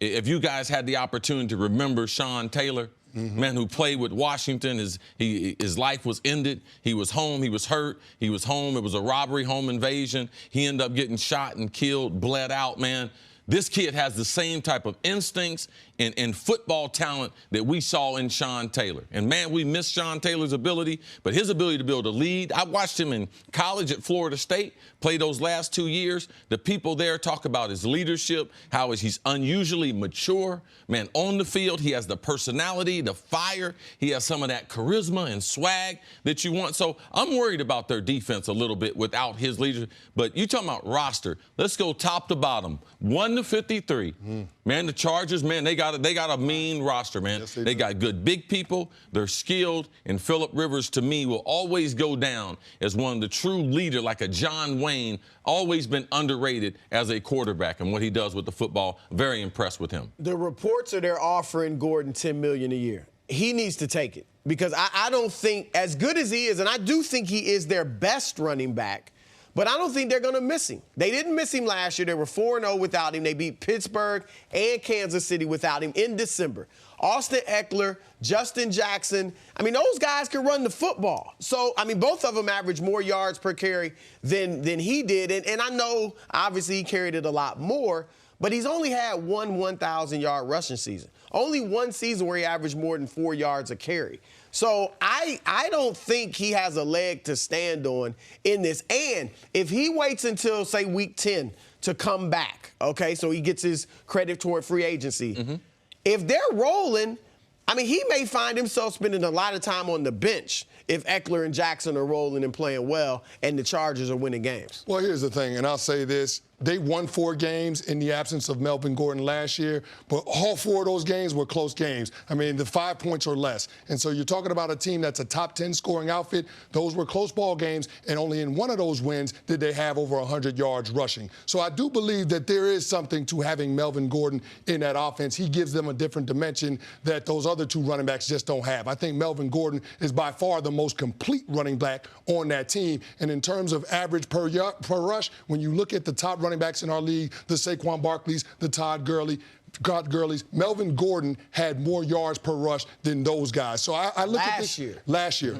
if you guys had the opportunity to remember Sean Taylor, man, who played with Washington. His life was ended. He was home. He was hurt. He was home. It was a robbery, home invasion. He ended up getting shot and killed, bled out, man. This kid has the same type of instincts and football talent that we saw in Sean Taylor. And, man, we miss Sean Taylor's ability, but his ability to be able to lead. I watched him in college at Florida State, play those last 2 years. The people there talk about his leadership, how he's unusually mature. Man, on the field, he has the personality, the fire. He has some of that charisma and swag that you want. So I'm worried about their defense a little bit without his leadership. But you talking about roster, let's go top to bottom. One 51-53. Man, the Chargers, man, they got a mean roster, man. Yes, they got good big people. They're skilled. And Phillip Rivers, to me, will always go down as one of the true leader, like a John Wayne. Always been underrated as a quarterback, and what he does with the football, very impressed with him. The reports are they're offering Gordon $10 million a year. He needs to take it because I don't think, as good as he is, and I do think he is their best running back, but I don't think they're going to miss him. They didn't miss him last year. They were 4-0 without him. They beat Pittsburgh and Kansas City without him in December. Austin Eckler, Justin Jackson, I mean, those guys can run the football. So, I mean, both of them average more yards per carry than he did. And I know, obviously, he carried it a lot more, but he's only had one 1,000-yard rushing season. Only one season where he averaged more than 4 yards a carry. So I don't think he has a leg to stand on in this. And if he waits until, say, week 10 to come back, okay, so he gets his credit toward free agency, if they're rolling, I mean, he may find himself spending a lot of time on the bench if Eckler and Jackson are rolling and playing well and the Chargers are winning games. Well, here's the thing, and I'll say this. They won 4 games in the absence of Melvin Gordon last year, but all 4 of those games were close games. I mean, the 5 points or less. And so you're talking about a team that's a top 10 scoring outfit. Those were close ball games, and only in one of those wins did they have over 100 yards rushing. So I do believe that there is something to having Melvin Gordon in that offense. He gives them a different dimension that those other 2 running backs just don't have. I think Melvin Gordon is by far the most complete running back on that team. And in terms of average per rush, when you look at the top running backs in our league, the Saquon Barkleys, the Todd Gurley's, Melvin Gordon had more yards per rush than those guys. So I look at this. Last year.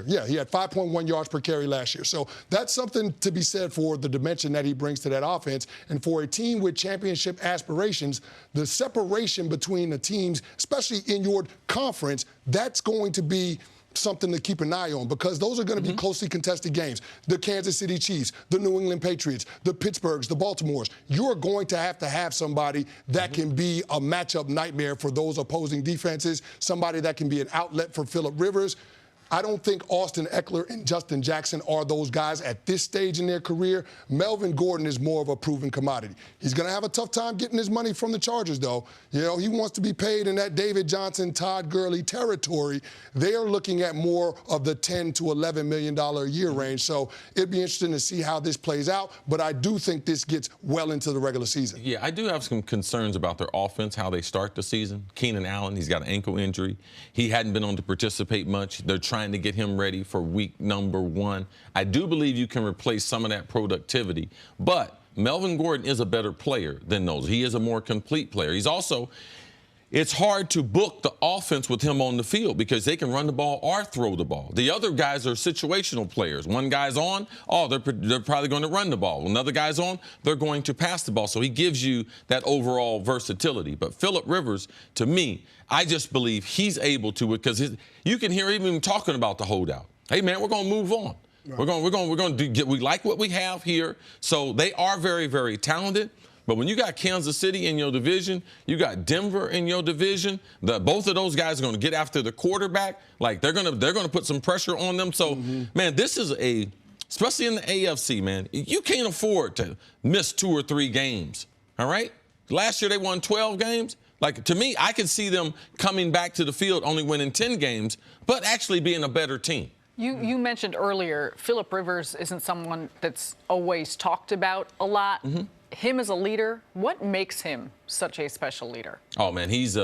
Yeah, he had 5.1 yards per carry last year. So that's something to be said for the dimension that he brings to that offense. And for a team with championship aspirations, the separation between the teams, especially in your conference, that's going to be something to keep an eye on because those are going to be closely contested games. The Kansas City Chiefs, the New England Patriots, the Pittsburghs, the Baltimores. You're going to have somebody that can be a matchup nightmare for those opposing defenses, somebody that can be an outlet for Phillip Rivers. I don't think Austin Eckler and Justin Jackson are those guys at this stage in their career. Melvin Gordon is more of a proven commodity. He's going to have a tough time getting his money from the Chargers, though. You know, he wants to be paid in that David Johnson, Todd Gurley territory. They are looking at more of the $10 to $11 million a year range. So it'd be interesting to see how this plays out. But I do think this gets well into the regular season. Yeah, I do have some concerns about their offense, how they start the season. Keenan Allen, he's got an ankle injury. He hadn't been on to participate much. They're trying to get him ready for week number 1. I do believe you can replace some of that productivity, but Melvin Gordon is a better player than those. He is a more complete player. He's also, it's hard to book the offense with him on the field because they can run the ball or throw the ball. The other guys are situational players. One guy's on, they're probably going to run the ball. Another guy's on, they're going to pass the ball. So he gives you that overall versatility. But Phillip Rivers, to me, I just believe he's able to, because you can hear him even talking about the holdout. Hey, man, we're going to move on. Right. We're going to we like what we have here. So they are very, very talented. But when you got Kansas City in your division, you got Denver in your division, both of those guys are going to get after the quarterback. Like they're going to put some pressure on them. So, man, this is especially in the AFC, man, you can't afford to miss 2 or 3 games. All right? Last year they won 12 games. Like, to me, I can see them coming back to the field only winning 10 games, but actually being a better team. You mentioned earlier Phillip Rivers isn't someone that's always talked about a lot. Him as a leader, what makes him such a special leader? Oh, man, he's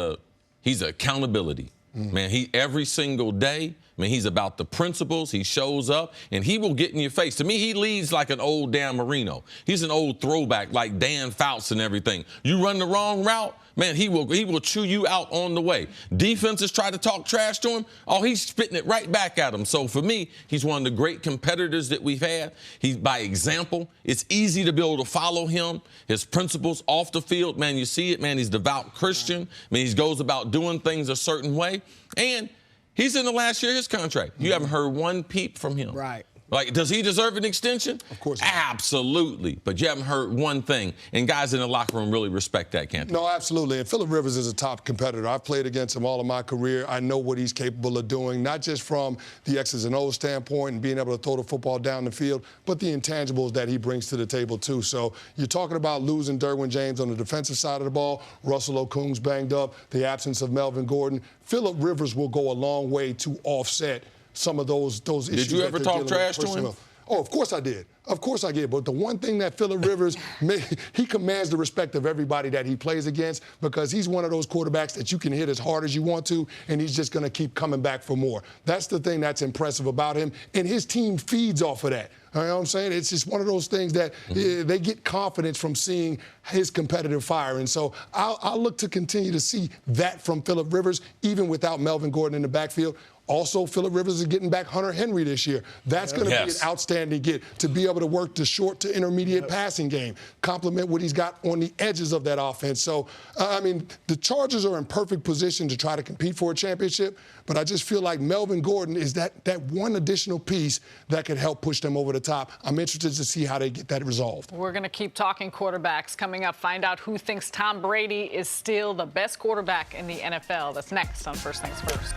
accountability. Man, every single day, man, he's about the principles. He shows up, and he will get in your face. To me, he leads like an old Dan Marino. He's an old throwback like Dan Fouts and everything. You run the wrong route, man, he will chew you out on the way. Defenses try to talk trash to him. Oh, he's spitting it right back at him. So for me, he's one of the great competitors that we've had. He's by example. It's easy to be able to follow him. His principles off the field, man, you see it, man. He's devout Christian. I mean, he goes about doing things a certain way. And he's in the last year of his contract. You haven't heard one peep from him. Right. Like, does he deserve an extension? Of course. Absolutely. But you haven't heard one thing. And guys in the locker room really respect that, can't they? No, absolutely. And Phillip Rivers is a top competitor. I've played against him all of my career. I know what he's capable of doing, not just from the X's and O's standpoint and being able to throw the football down the field, but the intangibles that he brings to the table, too. So you're talking about losing Derwin James on the defensive side of the ball. Russell Okung's banged up. The absence of Melvin Gordon. Phillip Rivers will go a long way to offset some of those issues. Did you ever talk trash to him? Oh, of course I did. Of course I did. But the one thing that Phillip Rivers, he commands the respect of everybody that he plays against because he's one of those quarterbacks that you can hit as hard as you want to, and he's just going to keep coming back for more. That's the thing that's impressive about him, and his team feeds off of that. You know what I'm saying? It's just one of those things that they get confidence from seeing his competitive fire. And so I'll look to continue to see that from Phillip Rivers, even without Melvin Gordon in the backfield. Also, Phillip Rivers is getting back Hunter Henry this year. That's going to be an outstanding get to be able to work the short to intermediate passing game, complement what he's got on the edges of that offense. So, I mean, the Chargers are in perfect position to try to compete for a championship, but I just feel like Melvin Gordon is that one additional piece that could help push them over the top. I'm interested to see how they get that resolved. We're going to keep talking quarterbacks. Coming up, find out who thinks Tom Brady is still the best quarterback in the NFL. That's next on First Things First.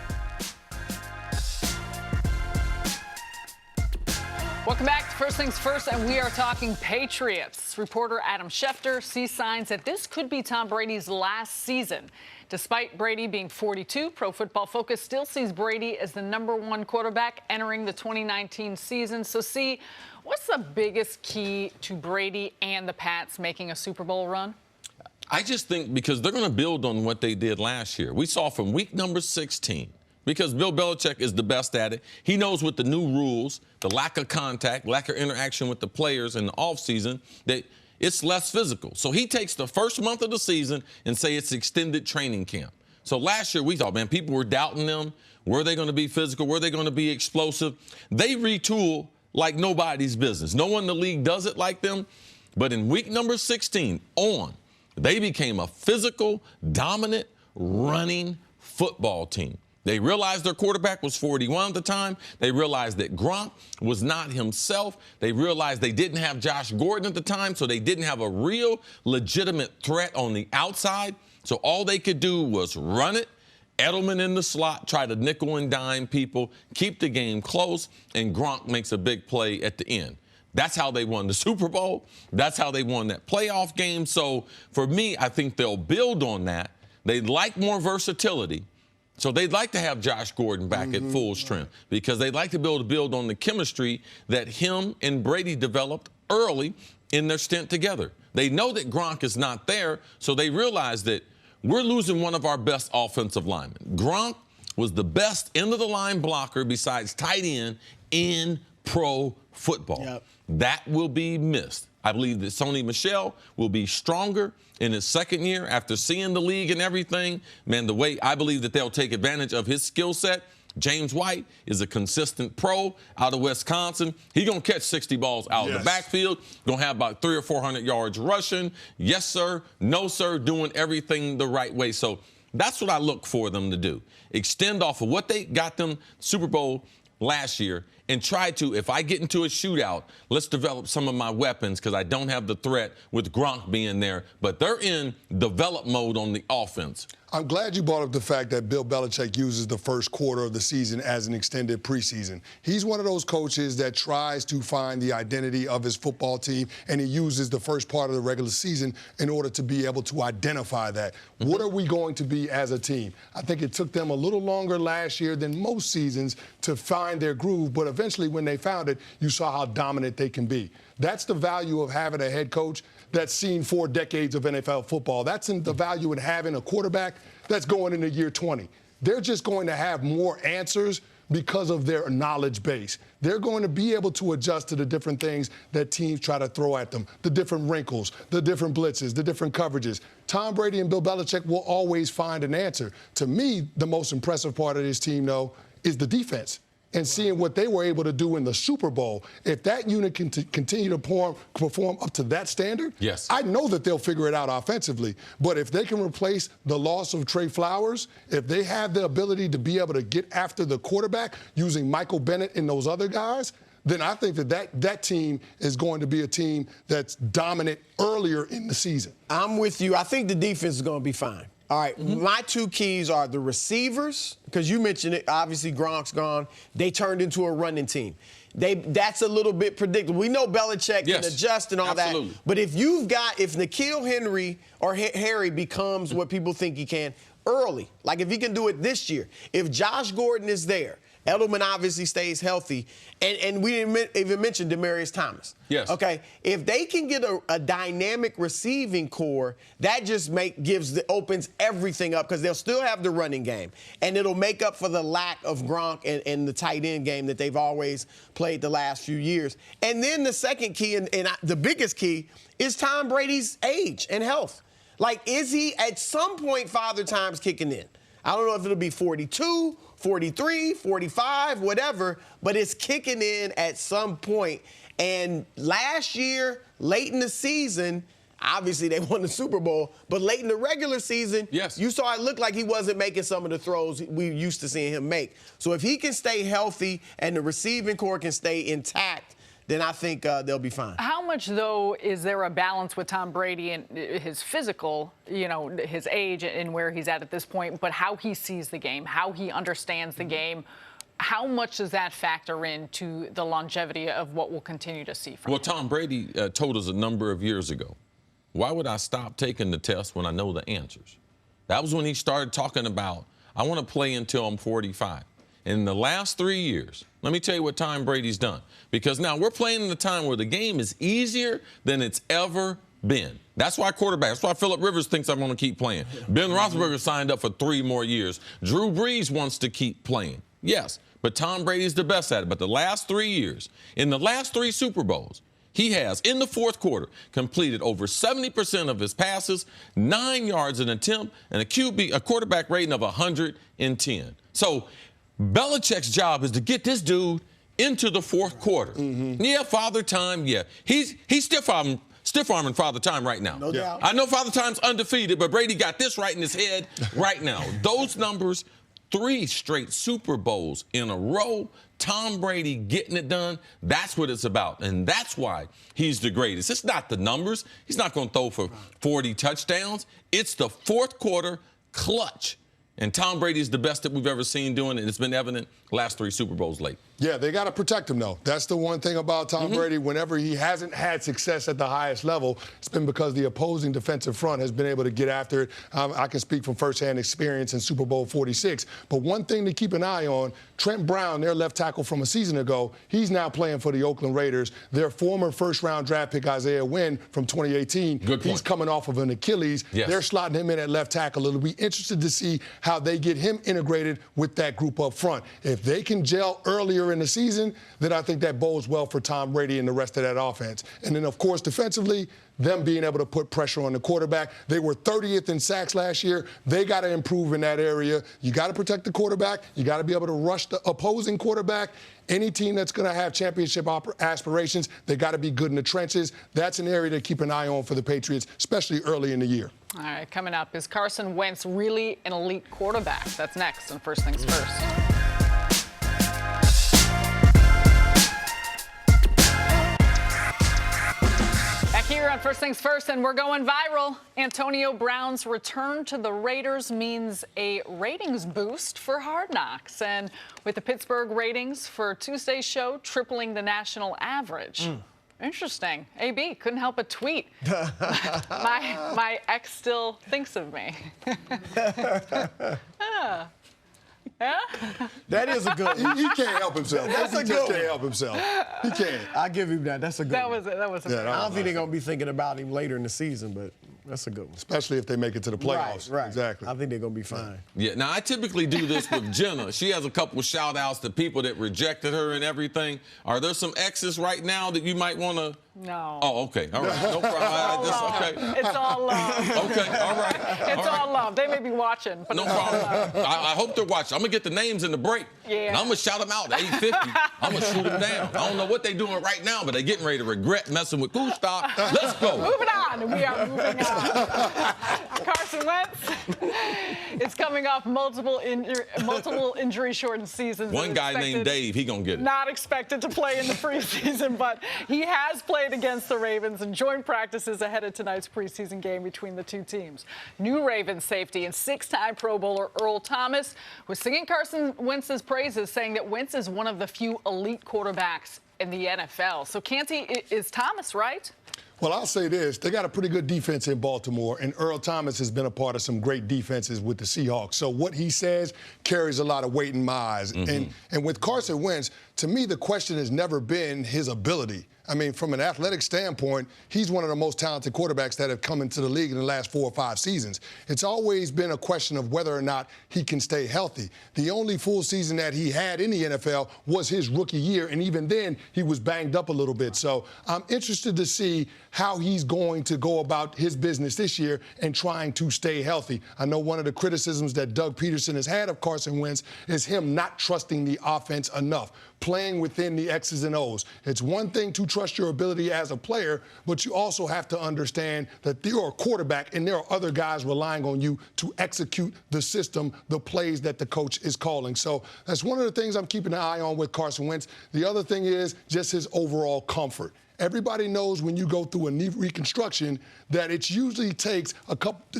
Welcome back to First Things First, and we are talking Patriots. Reporter Adam Schefter sees signs that this could be Tom Brady's last season. Despite Brady being 42, Pro Football Focus still sees Brady as the #1 quarterback entering the 2019 season. So, see, what's the biggest key to Brady and the Pats making a Super Bowl run? I just think because they're going to build on what they did last year. We saw from week number 16. Because Bill Belichick is the best at it. He knows with the new rules, the lack of contact, lack of interaction with the players in the offseason, that it's less physical. So he takes the first month of the season and say it's extended training camp. So last year we thought, man, people were doubting them. Were they going to be physical? Were they going to be explosive? They retool like nobody's business. No one in the league does it like them. But in week number 16 on, they became a physical, dominant, running football team. They realized their quarterback was 41 at the time. They realized that Gronk was not himself. They realized they didn't have Josh Gordon at the time, so they didn't have a real legitimate threat on the outside. So all they could do was run it, Edelman in the slot, try to nickel and dime people, keep the game close, and Gronk makes a big play at the end. That's how they won the Super Bowl. That's how they won that playoff game. So for me, I think they'll build on that. They'd like more versatility. So they'd like to have Josh Gordon back at full strength because they'd like to be able to build on the chemistry that him and Brady developed early in their stint together. They know that Gronk is not there, so they realize that we're losing one of our best offensive linemen. Gronk was the best end-of-the-line blocker besides tight end in pro football. Yep. That will be missed. I believe that Sony Michel will be stronger in his second year after seeing the league and everything. Man, the way I believe that they'll take advantage of his skill set. James White is a consistent pro out of Wisconsin. He's going to catch 60 balls out of the backfield. Going to have about 300 or 400 yards rushing. Yes, sir. No, sir. Doing everything the right way. So that's what I look for them to do. Extend off of what they got them Super Bowl last year and try to, if I get into a shootout, let's develop some of my weapons because I don't have the threat with Gronk being there. But they're in develop mode on the offense. I'm glad you brought up the fact that Bill Belichick uses the first quarter of the season as an extended preseason. He's one of those coaches that tries to find the identity of his football team, and he uses the first part of the regular season in order to be able to identify that. What are we going to be as a team? I think it took them a little longer last year than most seasons to find their groove, but eventually when they found it, you saw how dominant they can be. That's the value of having a head coach that's seen 4 decades of NFL football. That's the value in having a quarterback that's going into year 20. They're just going to have more answers because of their knowledge base. They're going to be able to adjust to the different things that teams try to throw at them, the different wrinkles, the different blitzes, the different coverages. Tom Brady and Bill Belichick will always find an answer. To me, the most impressive part of this team, though, is the defense. And seeing what they were able to do in the Super Bowl, if that unit can continue to perform up to that standard, yes, I know that they'll figure it out offensively. But if they can replace the loss of Trey Flowers, if they have the ability to be able to get after the quarterback using Michael Bennett and those other guys, then I think that team is going to be a team that's dominant earlier in the season. I'm with you. I think the defense is going to be fine. All right, my two keys are the receivers, because you mentioned it. Obviously, Gronk's gone. They turned into a running team. That's a little bit predictable. We know Belichick can adjust and all that. But if N'Keal Henry or Harry becomes what people think he can early, like if he can do it this year, if Josh Gordon is there, Edelman obviously stays healthy, and we didn't even mention Demaryius Thomas. Yes. Okay. If they can get a dynamic receiving core, that just opens everything up, because they'll still have the running game, and it'll make up for the lack of Gronk and the tight end game that they've always played the last few years. And then the second key, and the biggest key, is Tom Brady's age and health. Like, is he at some point Father Time's kicking in? I don't know if it'll be 42, 43, 45, whatever, but it's kicking in at some point. And last year, late in the season, obviously they won the Super Bowl, but late in the regular season, you saw it look like he wasn't making some of the throws we used to seeing him make. So if he can stay healthy and the receiving core can stay intact, then I think they'll be fine. How much, though, is there a balance with Tom Brady and his physical, his age and where he's at this point, but how he sees the game, how he understands the game? How much does that factor into the longevity of what we'll continue to see from him? Tom Brady told us a number of years ago, why would I stop taking the test when I know the answers? That was when he started talking about, I want to play until I'm 45. In the last 3 years, let me tell you what Tom Brady's done. Because now we're playing in a time where the game is easier than it's ever been. That's why that's why Phillip Rivers thinks I'm going to keep playing. Ben Roethlisberger signed up for 3 more years. Drew Brees wants to keep playing. Yes, but Tom Brady's the best at it. But the last 3 years, in the last 3 Super Bowls, he has, in the fourth quarter, completed over 70% of his passes, 9 yards an attempt, and a quarterback rating of 110. So Belichick's job is to get this dude into the fourth quarter. Yeah, Father Time, He's stiff-arming Father Time right now. No doubt. I know Father Time's undefeated, but Brady got this right in his head right now. Those numbers, 3 straight Super Bowls in a row, Tom Brady getting it done, that's what it's about. And that's why he's the greatest. It's not the numbers. He's not going to throw for 40 touchdowns. It's the fourth quarter clutch. And Tom Brady's the best that we've ever seen doing it. It's been evident last 3 Super Bowls late. Yeah, they got to protect him, though. That's the one thing about Tom Brady. Whenever he hasn't had success at the highest level, it's been because the opposing defensive front has been able to get after it. I can speak from firsthand experience in Super Bowl 46. But one thing to keep an eye on, Trent Brown, their left tackle from a season ago, he's now playing for the Oakland Raiders. Their former first-round draft pick, Isaiah Wynn, from 2018, he's coming off of an Achilles. Yes. They're slotting him in at left tackle. It'll be interesting to see how they get him integrated with that group up front. If they can gel earlier in the season, then I think that bodes well for Tom Brady and the rest of that offense. And then, of course, defensively, them being able to put pressure on the quarterback. They were 30th in sacks last year. They got to improve in that area. You got to protect the quarterback. You got to be able to rush the opposing quarterback. Any team that's going to have championship aspirations, they got to be good in the trenches. That's an area to keep an eye on for the Patriots, especially early in the year. All right, coming up, is Carson Wentz really an elite quarterback? That's next on First Things First. Here on First Things First, and we're going viral. Antonio Brown's return to the Raiders means a ratings boost for Hard Knocks. And with the Pittsburgh ratings for Tuesday's show tripling the national average. Interesting. AB couldn't help but tweet. my ex still thinks of me. Yeah? That is a good one. He can't help himself. That's he just can't help himself. He can't. I'll give him that. That's a good one. That was I don't think they're going to be thinking about him later in the season, but that's a good one. Especially if they make it to the playoffs. Right. Exactly. I think they're going to be fine. Yeah, now I typically do this with Jenna. She has a couple of shout-outs to people that rejected her and everything. Are there some exes right now that you might want to? No. Oh, okay. All right. No problem. Okay. It's all love. Okay. All right. It's all love. They may be watching. But no problem. I hope they're watching. I'm going to get the names in the break. Yeah. And I'm going to shout them out at 8:50. I'm going to shoot them down. I don't know what they're doing right now, but they're getting ready to regret messing with Gustav. Let's go. Moving on. We are moving on. Carson Wentz is He's coming off multiple injury-shortened seasons. One guy named Dave, he gonna get it. Not expected to play in the preseason, but he has played against the Ravens and joined practices ahead of tonight's preseason game between the two teams. New Ravens safety and six-time Pro Bowler Earl Thomas was singing Carson Wentz's praises, saying that Wentz is one of the few elite quarterbacks in the NFL. So, Canty, is Thomas right? Well, I'll say this. They got a pretty good defense in Baltimore, and Earl Thomas has been a part of some great defenses with the Seahawks. So what he says carries a lot of weight in my eyes. And with Carson Wentz, to me, the question has never been his ability. I mean, from an athletic standpoint, he's one of the most talented quarterbacks that have come into the league in the last 4 or 5 seasons. It's always been a question of whether or not he can stay healthy. The only full season that he had in the NFL was his rookie year, and even then, he was banged up a little bit. So I'm interested to see how he's going to go about his business this year and trying to stay healthy. I know one of the criticisms that Doug Peterson has had of Carson Wentz is him not trusting the offense enough, playing within the X's and O's. It's one thing to trust your ability as a player, but you also have to understand that you're a quarterback and there are other guys relying on you to execute the system, the plays that the coach is calling. So that's one of the things I'm keeping an eye on with Carson Wentz. The other thing is just his overall comfort. Everybody knows when you go through a knee reconstruction that it usually takes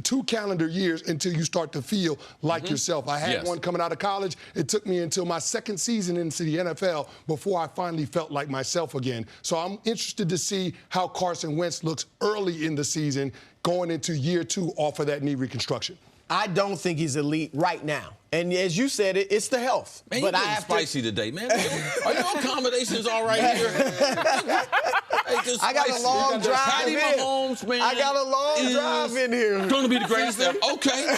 2 calendar years until you start to feel like yourself. I had one coming out of college. It took me until my second season into the NFL before I finally felt like myself again. So I'm interested to see how Carson Wentz looks early in the season going into year 2 off of that knee reconstruction. I don't think he's elite right now. And as you said, it's the health. Man, but you're getting spicy today, man. Are your accommodations all right here? I got a long drive in. Mahomes, man, I got a long drive in here. It's going to be the greatest ever. Okay.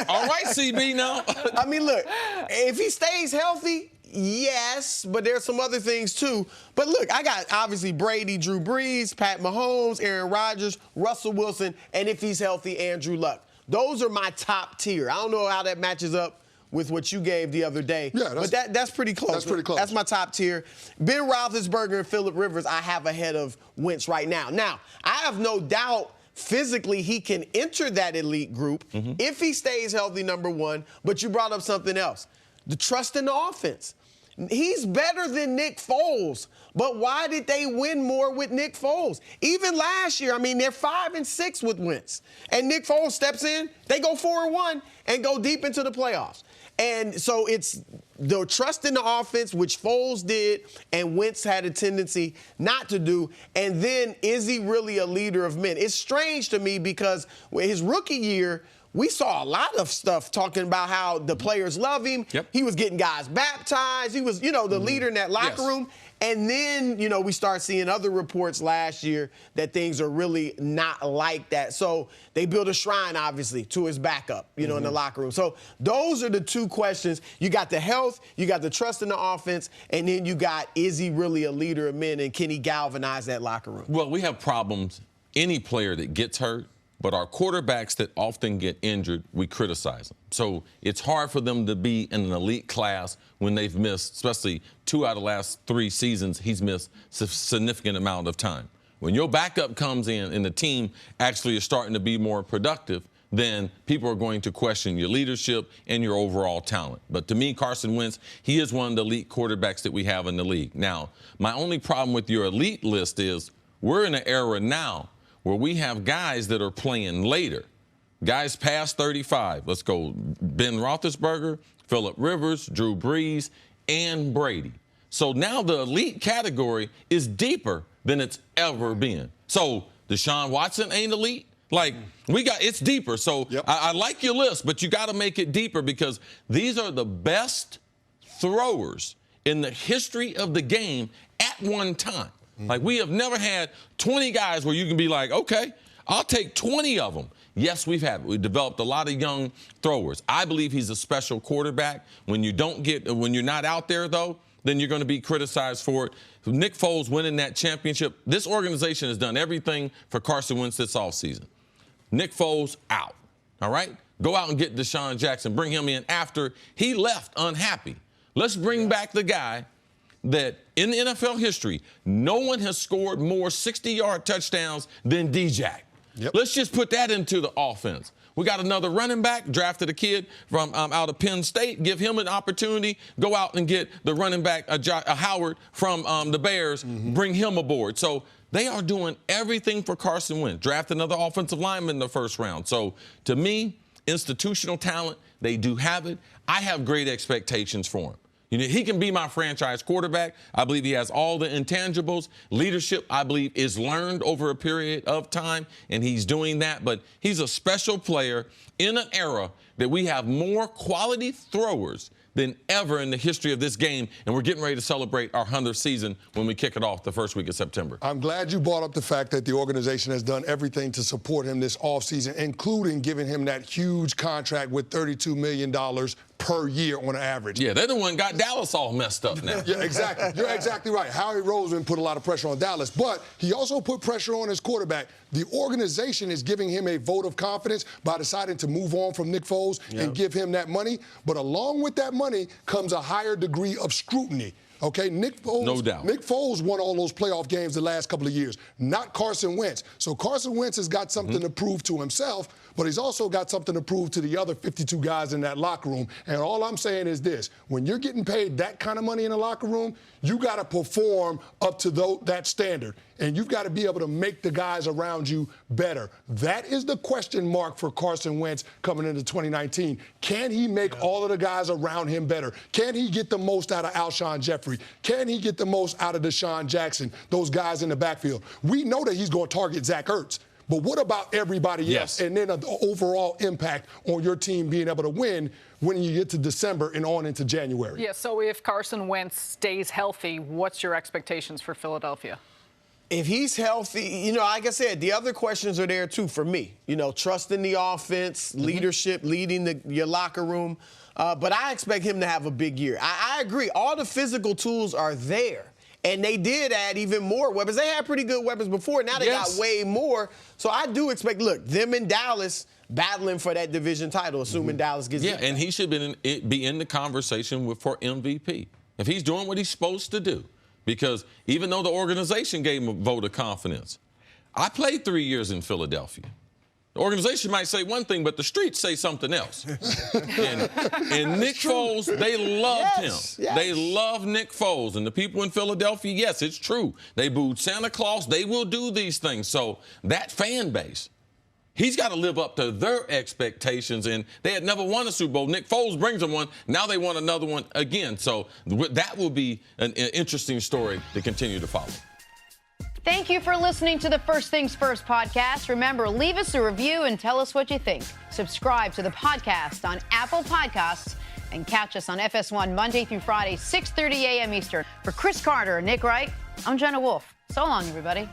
All right, CB now. I mean, look, if he stays healthy, yes, but there's some other things too. But look, I got obviously Brady, Drew Brees, Pat Mahomes, Aaron Rodgers, Russell Wilson, and if he's healthy, Andrew Luck. Those are my top tier. I don't know how that matches up with what you gave the other day. Yeah, but that's pretty close. That's pretty close. That's my top tier. Ben Roethlisberger and Phillip Rivers I have ahead of Wentz right now. Now, I have no doubt physically he can enter that elite group if he stays healthy, number one. But you brought up something else, the trust in the offense. He's better than Nick Foles, but why did they win more with Nick Foles? Even last year, I mean, they're 5-6 with Wentz. And Nick Foles steps in, they go 4-1 and go deep into the playoffs. And so it's the trust in the offense, which Foles did, and Wentz had a tendency not to do. And then, is he really a leader of men? It's strange to me because his rookie year, we saw a lot of stuff talking about how the players love him. He was getting guys baptized. He was, the leader in that locker room. And then, we start seeing other reports last year that things are really not like that. So they built a shrine, obviously, to his backup, in the locker room. So those are the two questions. You got the health, you got the trust in the offense, and then you got, is he really a leader of men, and can he galvanize that locker room? Well, we have problems. Any player that gets hurt, but our quarterbacks that often get injured, we criticize them. So it's hard for them to be in an elite class when they've missed, especially 2 out of the last 3 seasons, he's missed a significant amount of time. When your backup comes in and the team actually is starting to be more productive, then people are going to question your leadership and your overall talent. But to me, Carson Wentz, he is one of the elite quarterbacks that we have in the league. Now, my only problem with your elite list is we're in an era now where we have guys that are playing later, guys past 35. Let's go Ben Roethlisberger, Phillip Rivers, Drew Brees, and Brady. So now the elite category is deeper than it's ever been. So Deshaun Watson ain't elite. It's deeper. So I like your list, but you got to make it deeper because these are the best throwers in the history of the game at one time. We have never had 20 guys where you can be like, okay, I'll take 20 of them. Yes, we've had it. We've developed a lot of young throwers. I believe he's a special quarterback. When you're not out there, though, then you're going to be criticized for it. Nick Foles winning that championship, this organization has done everything for Carson Wentz this offseason. Nick Foles out, all right? Go out and get Deshaun Jackson. Bring him in after he left unhappy. Let's bring back the guy that in the NFL history, no one has scored more 60-yard touchdowns than D-Jack. Yep. Let's just put that into the offense. We got another running back, drafted a kid from out of Penn State. Give him an opportunity. Go out and get the running back, Howard from the Bears. Bring him aboard. So they are doing everything for Carson Wentz. Draft another offensive lineman in the first round. So to me, institutional talent, they do have it. I have great expectations for him. You know, he can be my franchise quarterback. I believe he has all the intangibles. Leadership, I believe, is learned over a period of time, and he's doing that. But he's a special player in an era that we have more quality throwers than ever in the history of this game, and we're getting ready to celebrate our 100th season when we kick it off the first week of September. I'm glad you brought up the fact that the organization has done everything to support him this offseason, including giving him that huge contract with $32 million per year on average. Yeah, they're the one got Dallas all messed up now. Yeah, exactly. You're exactly right. Howie Roseman put a lot of pressure on Dallas, but he also put pressure on his quarterback. The organization is giving him a vote of confidence by deciding to move on from Nick Foles and give him that money. But along with that money comes a higher degree of scrutiny. Okay, Nick Foles, no doubt. Nick Foles won all those playoff games the last couple of years, not Carson Wentz. So Carson Wentz has got something to prove to himself, but he's also got something to prove to the other 52 guys in that locker room. And all I'm saying is this: when you're getting paid that kind of money in the locker room, you got to perform up to that standard. And you've got to be able to make the guys around you better. That is the question mark for Carson Wentz coming into 2019. Can he make all of the guys around him better? Can he get the most out of Alshon Jeffrey? Can he get the most out of Deshaun Jackson, those guys in the backfield? We know that he's going to target Zach Ertz. But what about everybody else? And then the overall impact on your team being able to win when you get to December and on into January? Yeah, so if Carson Wentz stays healthy, what's your expectations for Philadelphia? If he's healthy, you know, like I said, the other questions are there, too, for me. You know, trusting the offense, leadership, leading your locker room. But I expect him to have a big year. I agree. All the physical tools are there. And they did add even more weapons. They had pretty good weapons before. Now they got way more. So I do expect, look, them and Dallas battling for that division title, assuming Dallas gets it. Yeah, and he should be in the conversation for MVP. If he's doing what he's supposed to do. Because even though the organization gave him a vote of confidence, I played 3 years in Philadelphia. The organization might say one thing, but the streets say something else. and Nick Foles, they loved him. Yes. They love Nick Foles. And the people in Philadelphia, yes, it's true. They booed Santa Claus. They will do these things. So that fan base, he's got to live up to their expectations. And they had never won a Super Bowl. Nick Foles brings them one. Now they want another one again. So that will be an interesting story to continue to follow. Thank you for listening to the First Things First podcast. Remember, leave us a review and tell us what you think. Subscribe to the podcast on Apple Podcasts and catch us on FS1 Monday through Friday, 6:30 a.m. Eastern. For Cris Carter and Nick Wright, I'm Jenna Wolfe. So long, everybody.